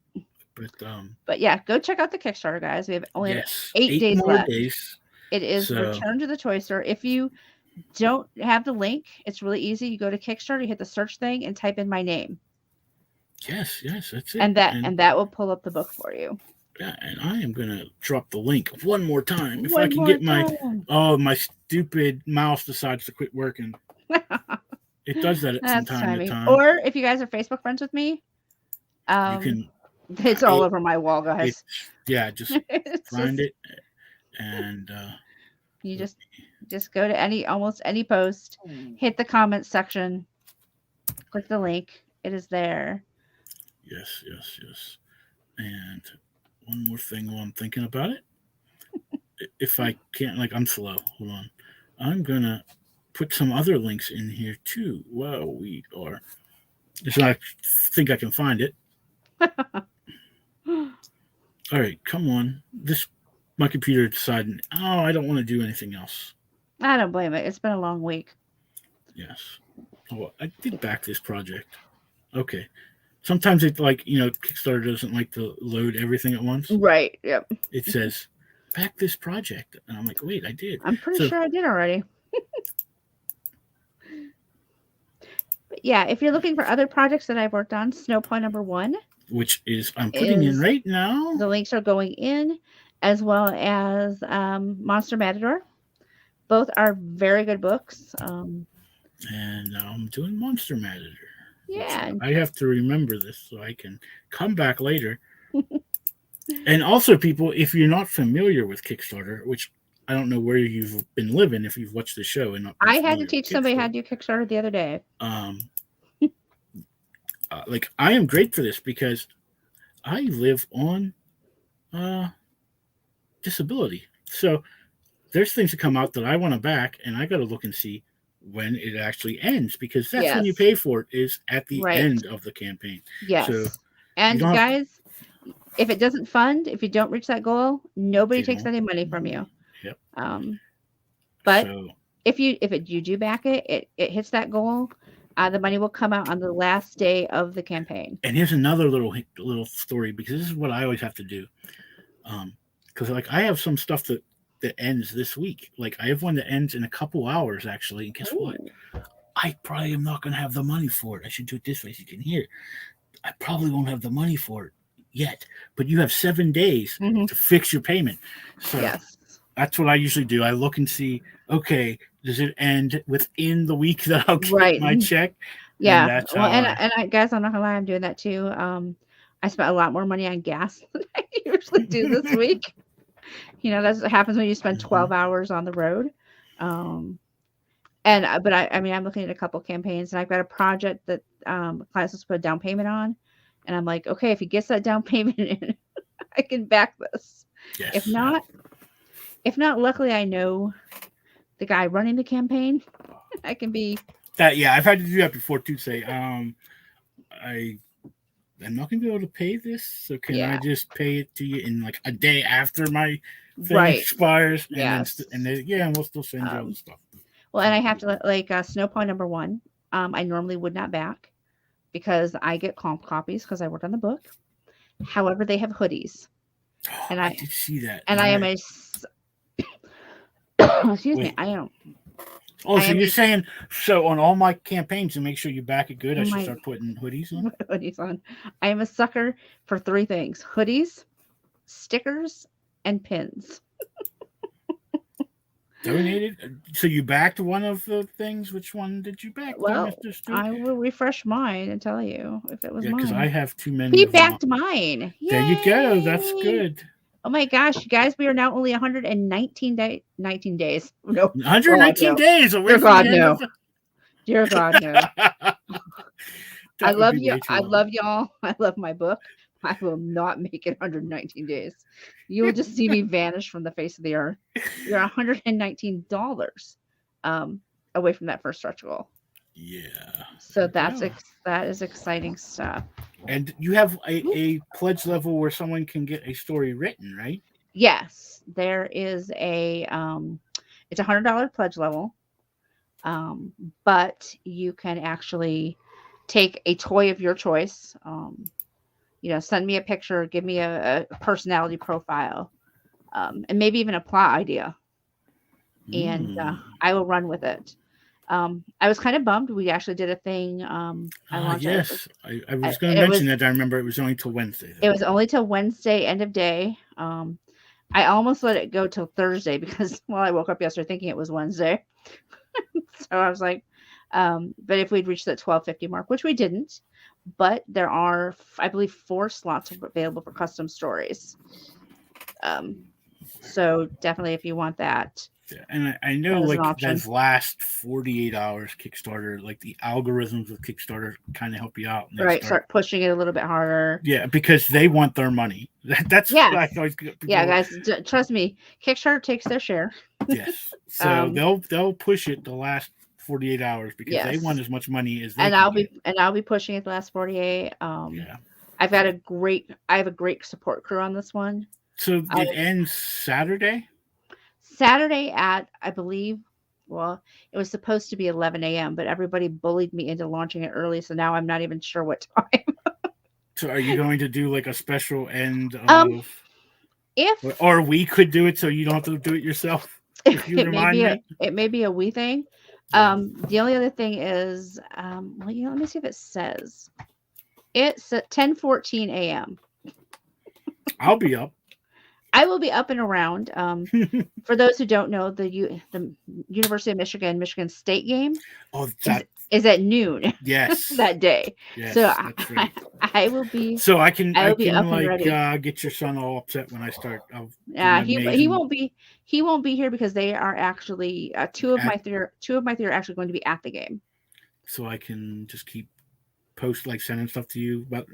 But yeah, go check out the Kickstarter, guys. We have only 8 days left. It is Return to the Toy Store. If you don't have the link, it's really easy. You go to Kickstarter, you hit the search thing, and type in my name. Yes, that's it. And that will pull up the book for you. Yeah, and I am gonna drop the link one more time if I can get my stupid mouse decides to quit working. It does that from time to time. Or if you guys are Facebook friends with me, you can. It's all over my wall, guys. Just find it, and you just go to almost any post, hit the comment section, click the link. It is there. Yes. And one more thing while I'm thinking about it. If I can't, I'm slow. Hold on. I'm gonna put some other links in here too. While we are, so I think I can find it. All right, come on. My computer decided, I don't want to do anything else. I don't blame it. It's been a long week. Yes. Oh, I did back this project. Okay. Sometimes it Kickstarter doesn't like to load everything at once. Right. Yep. It says back this project. And I'm like, wait, I did. I'm pretty sure I did already. But yeah, if you're looking for other projects that I've worked on, Snow Point number 1. Which I'm putting in right now. The links are going in, as well as Monster Matador. Both are very good books. And now I'm doing Monster Matador. Yeah. I have to remember this so I can come back later And also, people, if you're not familiar with Kickstarter, which I don't know where you've been living if you've watched the show and not been I had to familiar with teach somebody how to Kickstarter. do Kickstarter the other day. Like, I am great for this because I live on disability. So there's things that come out that I want to back, and I got to look and see when it actually ends, because that's when you Yes. pay for it, is at the Right. end of the campaign. Yes. So And don't have- guys, if it doesn't fund, if you don't reach that goal, nobody They takes don't. any money from you. Yep. But So if you do back it, it hits that goal, the money will come out on the last day of the campaign. and here's another little story, because this is what I always have to do. Because like I have some stuff that ends this week. Like I have one that ends in a couple hours actually. And guess what? I probably am not going to have the money for it. I should do it this way so you can hear. I probably won't have the money for it yet. But you have 7 days to fix your payment. So Yes. that's what I usually do. I look and see, okay, does it end within the week that I'll get my check? Yeah. And that's Well, how and I, guys, I'm not gonna lie, I'm doing that too. I spent a lot more money on gas than I usually do this week. You know, that's what happens when you spend 12 hours on the road. But I mean, I'm looking at a couple campaigns, and I've got a project that clients will put a down payment on, and I'm like, okay, if he gets that down payment in, I can back this. Yes. If not, luckily I know the guy running the campaign. I can be that. Yeah, I've had to do that before too. Say, I'm not gonna be able to pay this, so can I just pay it to you in like a day after my thing expires? And and we'll still send you all the stuff. Well, and I have to like Snowpaw #1. I normally would not back because I get comp copies because I worked on the book. However, they have hoodies, and I did see that. And I am a excuse me. I am. Oh, so you're saying on all my campaigns to make sure you back it good, I should start putting hoodies on? Hoodies on. I am a sucker for 3 things: hoodies, stickers, and pins. Donated? So you backed one of the things? Which one did you back? Well, I will refresh mine and tell you if it was mine. Because I have too many. He backed mine. Yay! There you go. That's good. Oh my gosh, you guys, we are now only 119 days. No. 119 days away Dear from God, the end no. of the... Dear God, no. I love you. I love y'all. I love my book. I will not make it 119 days. You will just see me vanish from the face of the earth. You're $119 away from that first stretch goal. Yeah. So that is exciting stuff. And you have a pledge level where someone can get a story written, right? Yes, there is a it's $100 pledge level, but you can actually take a toy of your choice. Send me a picture, give me a personality profile, and maybe even a plot idea, and I will run with it. I was kind of bummed. We actually did a thing. I was going to mention that. I remember it was only till Wednesday. It was only till Wednesday, end of day. I almost let it go till Thursday because, I woke up yesterday thinking it was Wednesday. So I was like, but if we'd reached that 1250 mark, which we didn't, but there are, I believe, 4 slots available for custom stories. So definitely if you want that. Yeah, and I know like those last 48 hours Kickstarter, like the algorithms of Kickstarter kind of help you out. And start pushing it a little bit harder. Yeah, because they want their money. That's what I always get. Yeah, guys, trust me, Kickstarter takes their share. Yes, so they'll push it the last 48 hours because they want as much money as they can I'll be pushing it the last 48. Yeah, I have a great support crew on this one. So it ends Saturday at, I believe, it was supposed to be 11 a.m., but everybody bullied me into launching it early, so now I'm not even sure what time. So are you going to do like a special end of or we could do it so you don't have to do it yourself? It may be a we thing. The only other thing is let me see if it says. It's at 10:14 a.m. I'll be up. I will be up and around. For those who don't know, the University of Michigan State game. Oh, is at noon Yes. that day. Yes, So that's right. I will be. So I can I'll be up and ready. get your son all upset when I start. Yeah, he won't be here because they are actually two of my three are actually going to be at the game. So I can just keep sending stuff to you about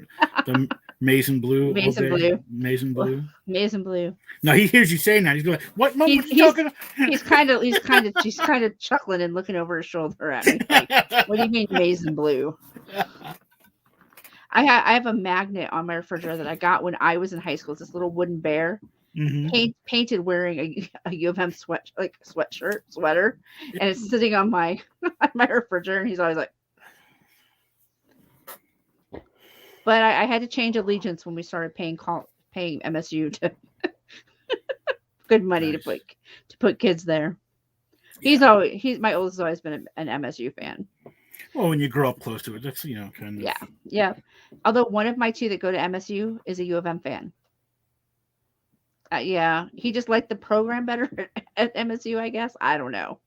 the maize and blue. Maize and blue. Maize and blue. Maize and blue. No, he hears you saying that. He's going, "What? Mom, what are you talking about?" He's kind of chuckling and looking over his shoulder at me. Like, what do you mean maize and blue? I have a magnet on my refrigerator that I got when I was in high school. It's this little wooden bear, painted wearing a U of M sweater, and it's sitting on my refrigerator. And he's always like, but I had to change allegiance when we started paying MSU to good money to put kids there. Yeah. My oldest has always been an MSU fan. Well, when you grow up close to it, that's kind of yeah. Although one of my two that go to MSU is a U of M fan. Yeah, he just liked the program better at MSU, I guess. I don't know.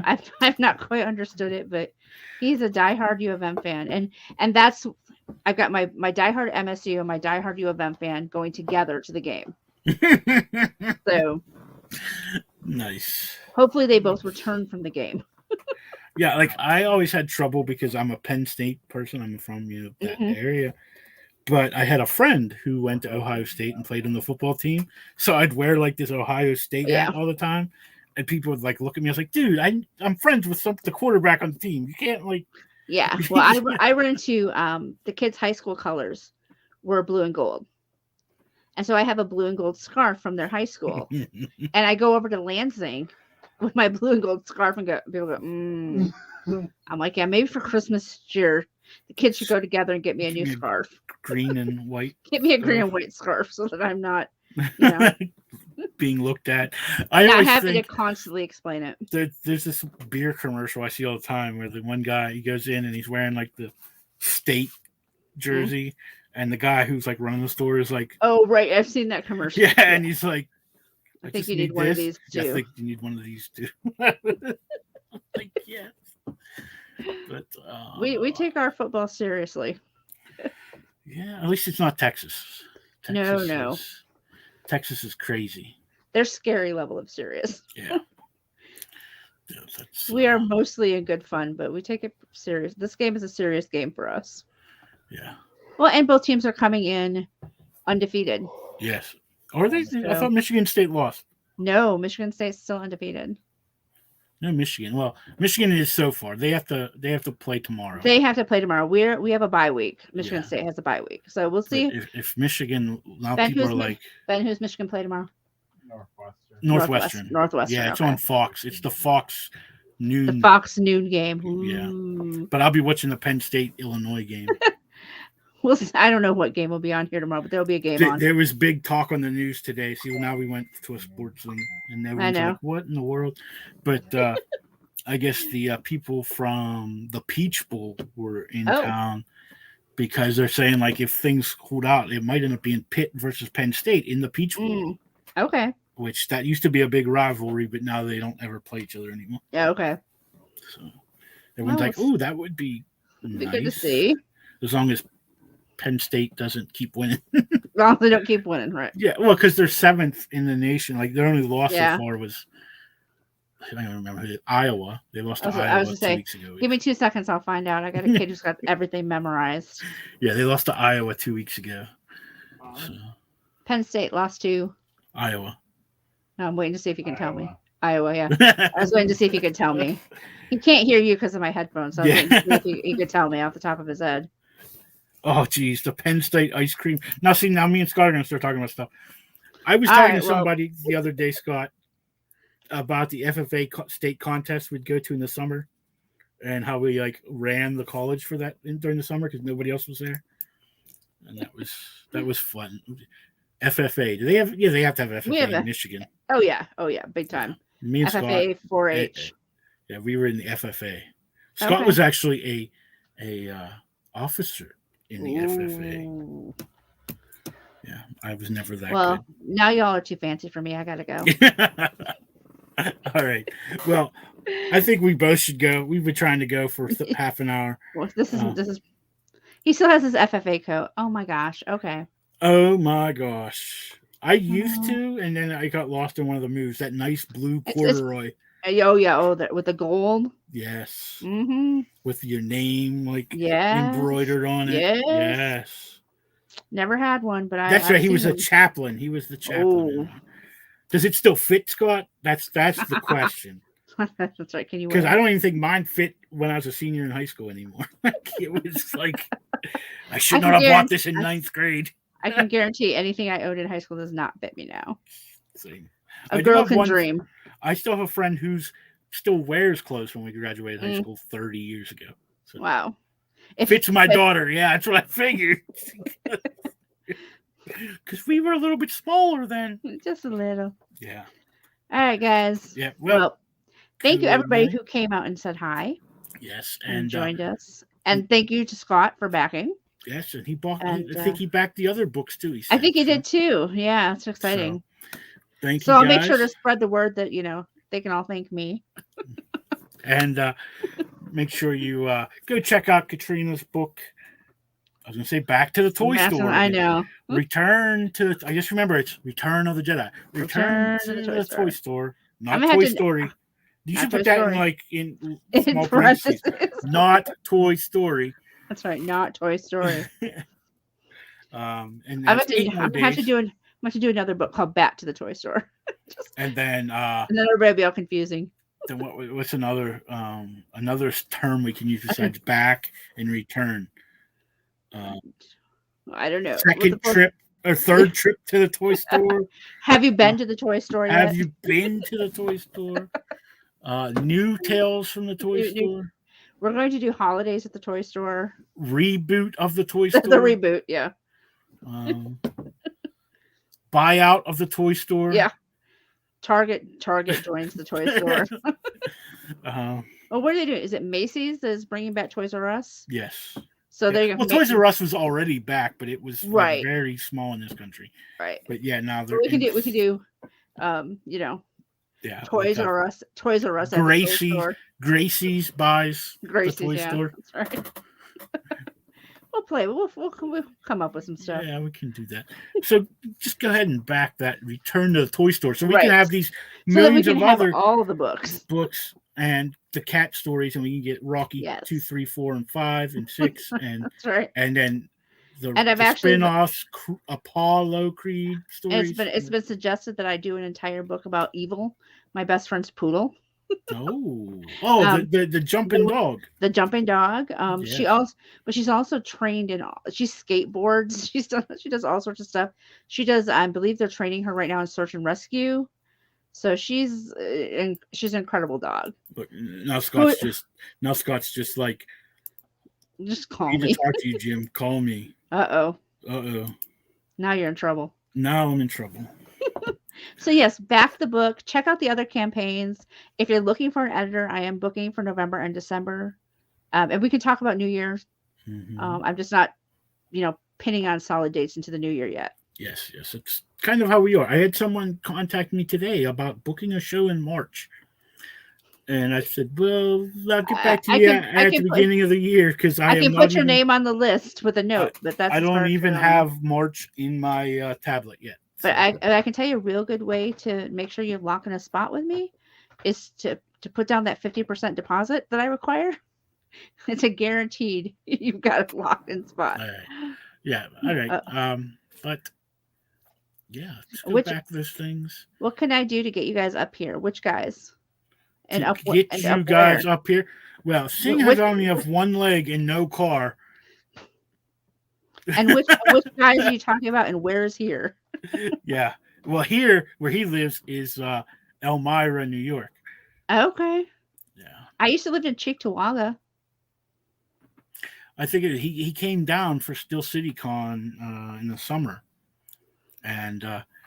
I've not quite understood it, but he's a diehard U of M fan, and that's I've got my diehard MSU and my diehard U of M fan going together to the game. So nice. Hopefully, they both return from the game. Yeah, like I always had trouble because I'm a Penn State person. I'm from that area. But I had a friend who went to Ohio State and played on the football team. So I'd wear this Ohio State hat all the time. And people would look at me. I was like, dude, I'm friends with the quarterback on the team. You can't Yeah. Well, I run into the kids' high school colors were blue and gold. And so I have a blue and gold scarf from their high school. And I go over to Lansing with my blue and gold scarf and people go, I'm like, yeah, maybe for Christmas year, the kids should go together and get me a new scarf. Green and white. Get me a green and white scarf so that I'm not, being looked at. Not having to constantly explain it. There's this beer commercial I see all the time where the one guy, he goes in and he's wearing the state jersey, and the guy who's running the store is like, oh, right. I've seen that commercial. Yeah, and he's like, I think you need one of these too. Yeah, I think you need one of these too. Yes. But we take our football seriously. Yeah, at least it's not Texas. No. Texas is crazy. They're scary level of serious. Yeah. We are mostly in good fun, but we take it serious. This game is a serious game for us. Yeah. Well, and both teams are coming in undefeated. Yes. Or I thought Michigan State lost. No, Michigan State's still undefeated. No, Michigan. Well, Michigan is so far. They have to play tomorrow. They have to play tomorrow. We have a bye week. Michigan State has a bye week. So we'll see. If Michigan, now Ben, people are Ben, who's Michigan play tomorrow? Northwestern. Yeah, it's on Fox. It's the Fox noon. The Fox noon game. Ooh. Yeah. But I'll be watching the Penn State Illinois game. I don't know what game will be on here tomorrow, but there'll be a game on. There was big talk on the news today. See, now we went to a sports thing, and everyone's like, what in the world? But I guess the people from the Peach Bowl were in town because they're saying, if things hold out, it might end up being Pitt versus Penn State in the Peach Bowl. Okay. Which that used to be a big rivalry, but now they don't ever play each other anymore. Yeah, okay. So everyone's like, "Oh, that would be nice. Good to see." As long as Penn State doesn't keep winning. As long as they don't keep winning, right? Yeah, well, because they're 7th in the nation. Their only loss so far was, I don't remember who, Iowa. They lost to Iowa 2 weeks ago. Give me 2 seconds, I'll find out. I got a kid who's got everything memorized. Yeah, they lost to Iowa 2 weeks ago. So. Penn State lost to Iowa. No, I'm waiting to see if you can tell me. Iowa, yeah. I was waiting to see if he could tell me. He can't hear you because of my headphones, so I was waiting to see if he could tell me off the top of his head. Oh, geez, the Penn State ice cream. Now, me and Scott are going to start talking about stuff. I was talking to somebody the other day, Scott, about the FFA state contest we'd go to in the summer and how we ran the college for that during the summer because nobody else was there. And that was fun. FFA. Do they have? Yeah, they have to have FFA in Michigan. Oh yeah, big time. Me and FFA, Scott, 4-H. Yeah, we were in the FFA. Scott was actually a officer in the FFA. Yeah, I was never that good. Well, now y'all are too fancy for me. I gotta go. All right. Well, I think we both should go. We've been trying to go for half an hour. Well, this is. He still has his FFA coat. Oh my gosh. Okay. Oh my gosh. I used Oh. to, and then I got lost in one of the moves. That nice blue It's- corduroy. Oh yeah. Oh, with the gold. Yes. Mm-hmm. With your name Yes. embroidered on it. Yes. Yes. Never had one, but That's right. He was a him. chaplain. He was the chaplain. Oh. Does it still fit, Scott? That's the question. That's right. Can you? Because I don't even think mine fit when I was a senior in high school anymore. It was like I should not have bought this in ninth grade. I can guarantee anything I owned in high school does not fit me now. Same. A girl can dream. I still have a friend who's still wears clothes from when we graduated high school 30 years ago. So wow. It fits my daughter. Yeah, that's what I figured. Because we were a little bit smaller then. Just a little. Yeah. All right, guys. Yeah. Well thank you, everybody who came out and said hi. Yes. And joined us. And thank you to Scott for backing. Yes, and he bought. I think he backed the other books too. I think he did too. Yeah, it's exciting. So, thank you. So I'll make sure to spread the word that they can all thank me. And make sure you go check out Katrina's book. I was going to say Back to the Toy Store. I know. Return to. I just remember it's Return of the Jedi. Return to the Toy Store. Not Toy Story. You should put that in small parentheses. Not Toy Story. That's right. Not Toy Story. And I'm going to have to do another book called Back to the Toy Store. And then everybody will be all confusing. Then what's another term we can use besides back and return? I don't know. Second trip or third trip to the toy store. Have you been to the toy store yet? Have you been to the toy store? New tales from the toy store. We're going to do holidays at the toy store. Reboot of the toy store. The reboot, yeah. Buyout of the toy store. Yeah. Target joins the toy store. Well, what are they doing? Is it Macy's that is bringing back Toys R Us? Yes. So there you go. Well, Toys R Us was already back, but it was very small in this country. Right. But yeah, now we can do Toys R Us. Toys R Us. Gracie's buys the toy store. That's right. We'll play. We'll come up with some stuff. Yeah, we can do that. So just go ahead and back that Return to the Toy Store, so we can have these millions of other all the books and the cat stories, and we can get Rocky 2, 3, 4, and 5 and 6, and that's right. And then the spin-offs, Apollo Creed stories. It's been suggested that I do an entire book about Evil, my best friend's poodle. The jumping dog. The jumping dog. Yes. She's also trained in. She skateboards. She does all sorts of stuff. She does. I believe they're training her right now in search and rescue. So she's an incredible dog. But now Scott's just like. Just call me. I need me. to talk to you, Jim. Call me. Uh oh. Now you're in trouble. Now I'm in trouble. So yes, back the book. Check out the other campaigns. If you're looking for an editor, I am booking for November and December, and we can talk about New Year's. Mm-hmm. I'm just not, pinning on solid dates into the new year yet. Yes, it's kind of how we are. I had someone contact me today about booking a show in March, and I said, "Well, I'll get back to you at the beginning of the year because I can put your name on the list with a note." But that's I don't even have March in my tablet yet. But I can tell you a real good way to make sure you're locking a spot with me is to put down that 50% deposit that I require. It's a guaranteed you've got a locked in spot. All right. Yeah. All right. But yeah, let's go back to those things. What can I do to get you guys up here? Which guys? And up here. Well, seeing as I only have one leg and no car. And which guys are you talking about, and where is here? Yeah. Well, here where he lives is Elmira, New York. Okay. Yeah. I used to live in Cheektowaga. I think he came down for Steel City Con in the summer, and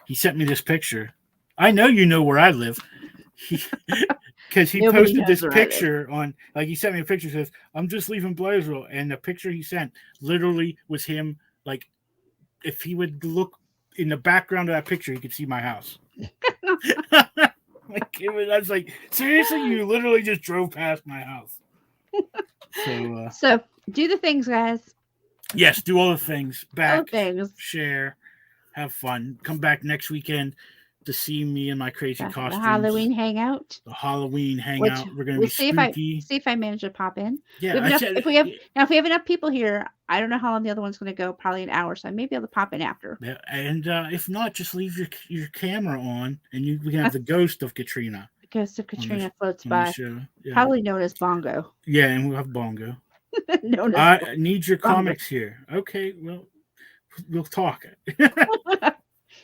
he sent me this picture. I know you know where I live, because he posted this picture on. Like he sent me a picture says, "I'm just leaving Blairsville," and the picture he sent literally was him. Like if he would look in the background of that picture, you could see my house. Like I was like, seriously, you literally just drove past my house. So do the things, guys. Yes, do all the things. All the Back, things. share, have fun. Come back next weekend to see me in my crazy The costumes. Halloween hangout. The Halloween Which hangout. We're gonna we'll be see spooky. if I manage to pop in. Yeah, If we have enough people here, I don't know how long the other one's going to go. Probably an hour, so I may be able to pop in after. yeah, and if not, just leave your camera on, and we can have the ghost of Katrina. The ghost of Katrina floats on by. the show. Yeah. Probably known as Bongo. Yeah, and we'll have Bongo. Known as I need your Bongo. comics here. Okay, well, we'll talk.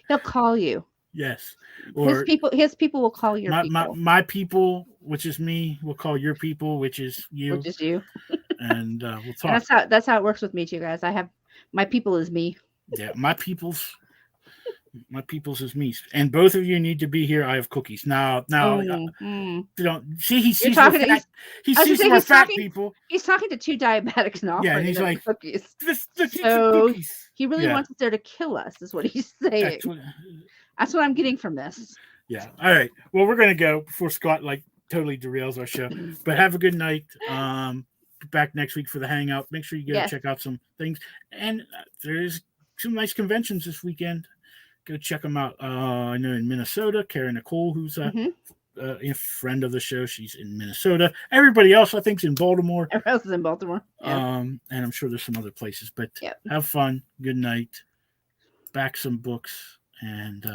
He'll call you. Yes. Or his people will call your people. My people, which is me, will call your people, which is you. Which is you. And we'll talk. And that's how it works with me too, guys. I have my people is me. Yeah, my people's is me. And both of you need to be here. I have cookies. Now you don't see he sees we're fat people. He's talking to two diabetics now. Yeah, and he's like cookies. So cookies. He really wants us there to kill us, is what he's saying. That's what I'm getting from this. Yeah. All right. Well, we're gonna go before Scott totally derails our show. But have a good night. Back next week for the hangout. Make sure you go check out some things. And there's some nice conventions this weekend. Go check them out. I know in Minnesota, Karen Nicole, who's a friend of the show, she's in Minnesota. Everybody else, I think, is in Baltimore. Everyone else is in Baltimore. Yeah. And I'm sure there's some other places. But have fun. Good night. Back some books and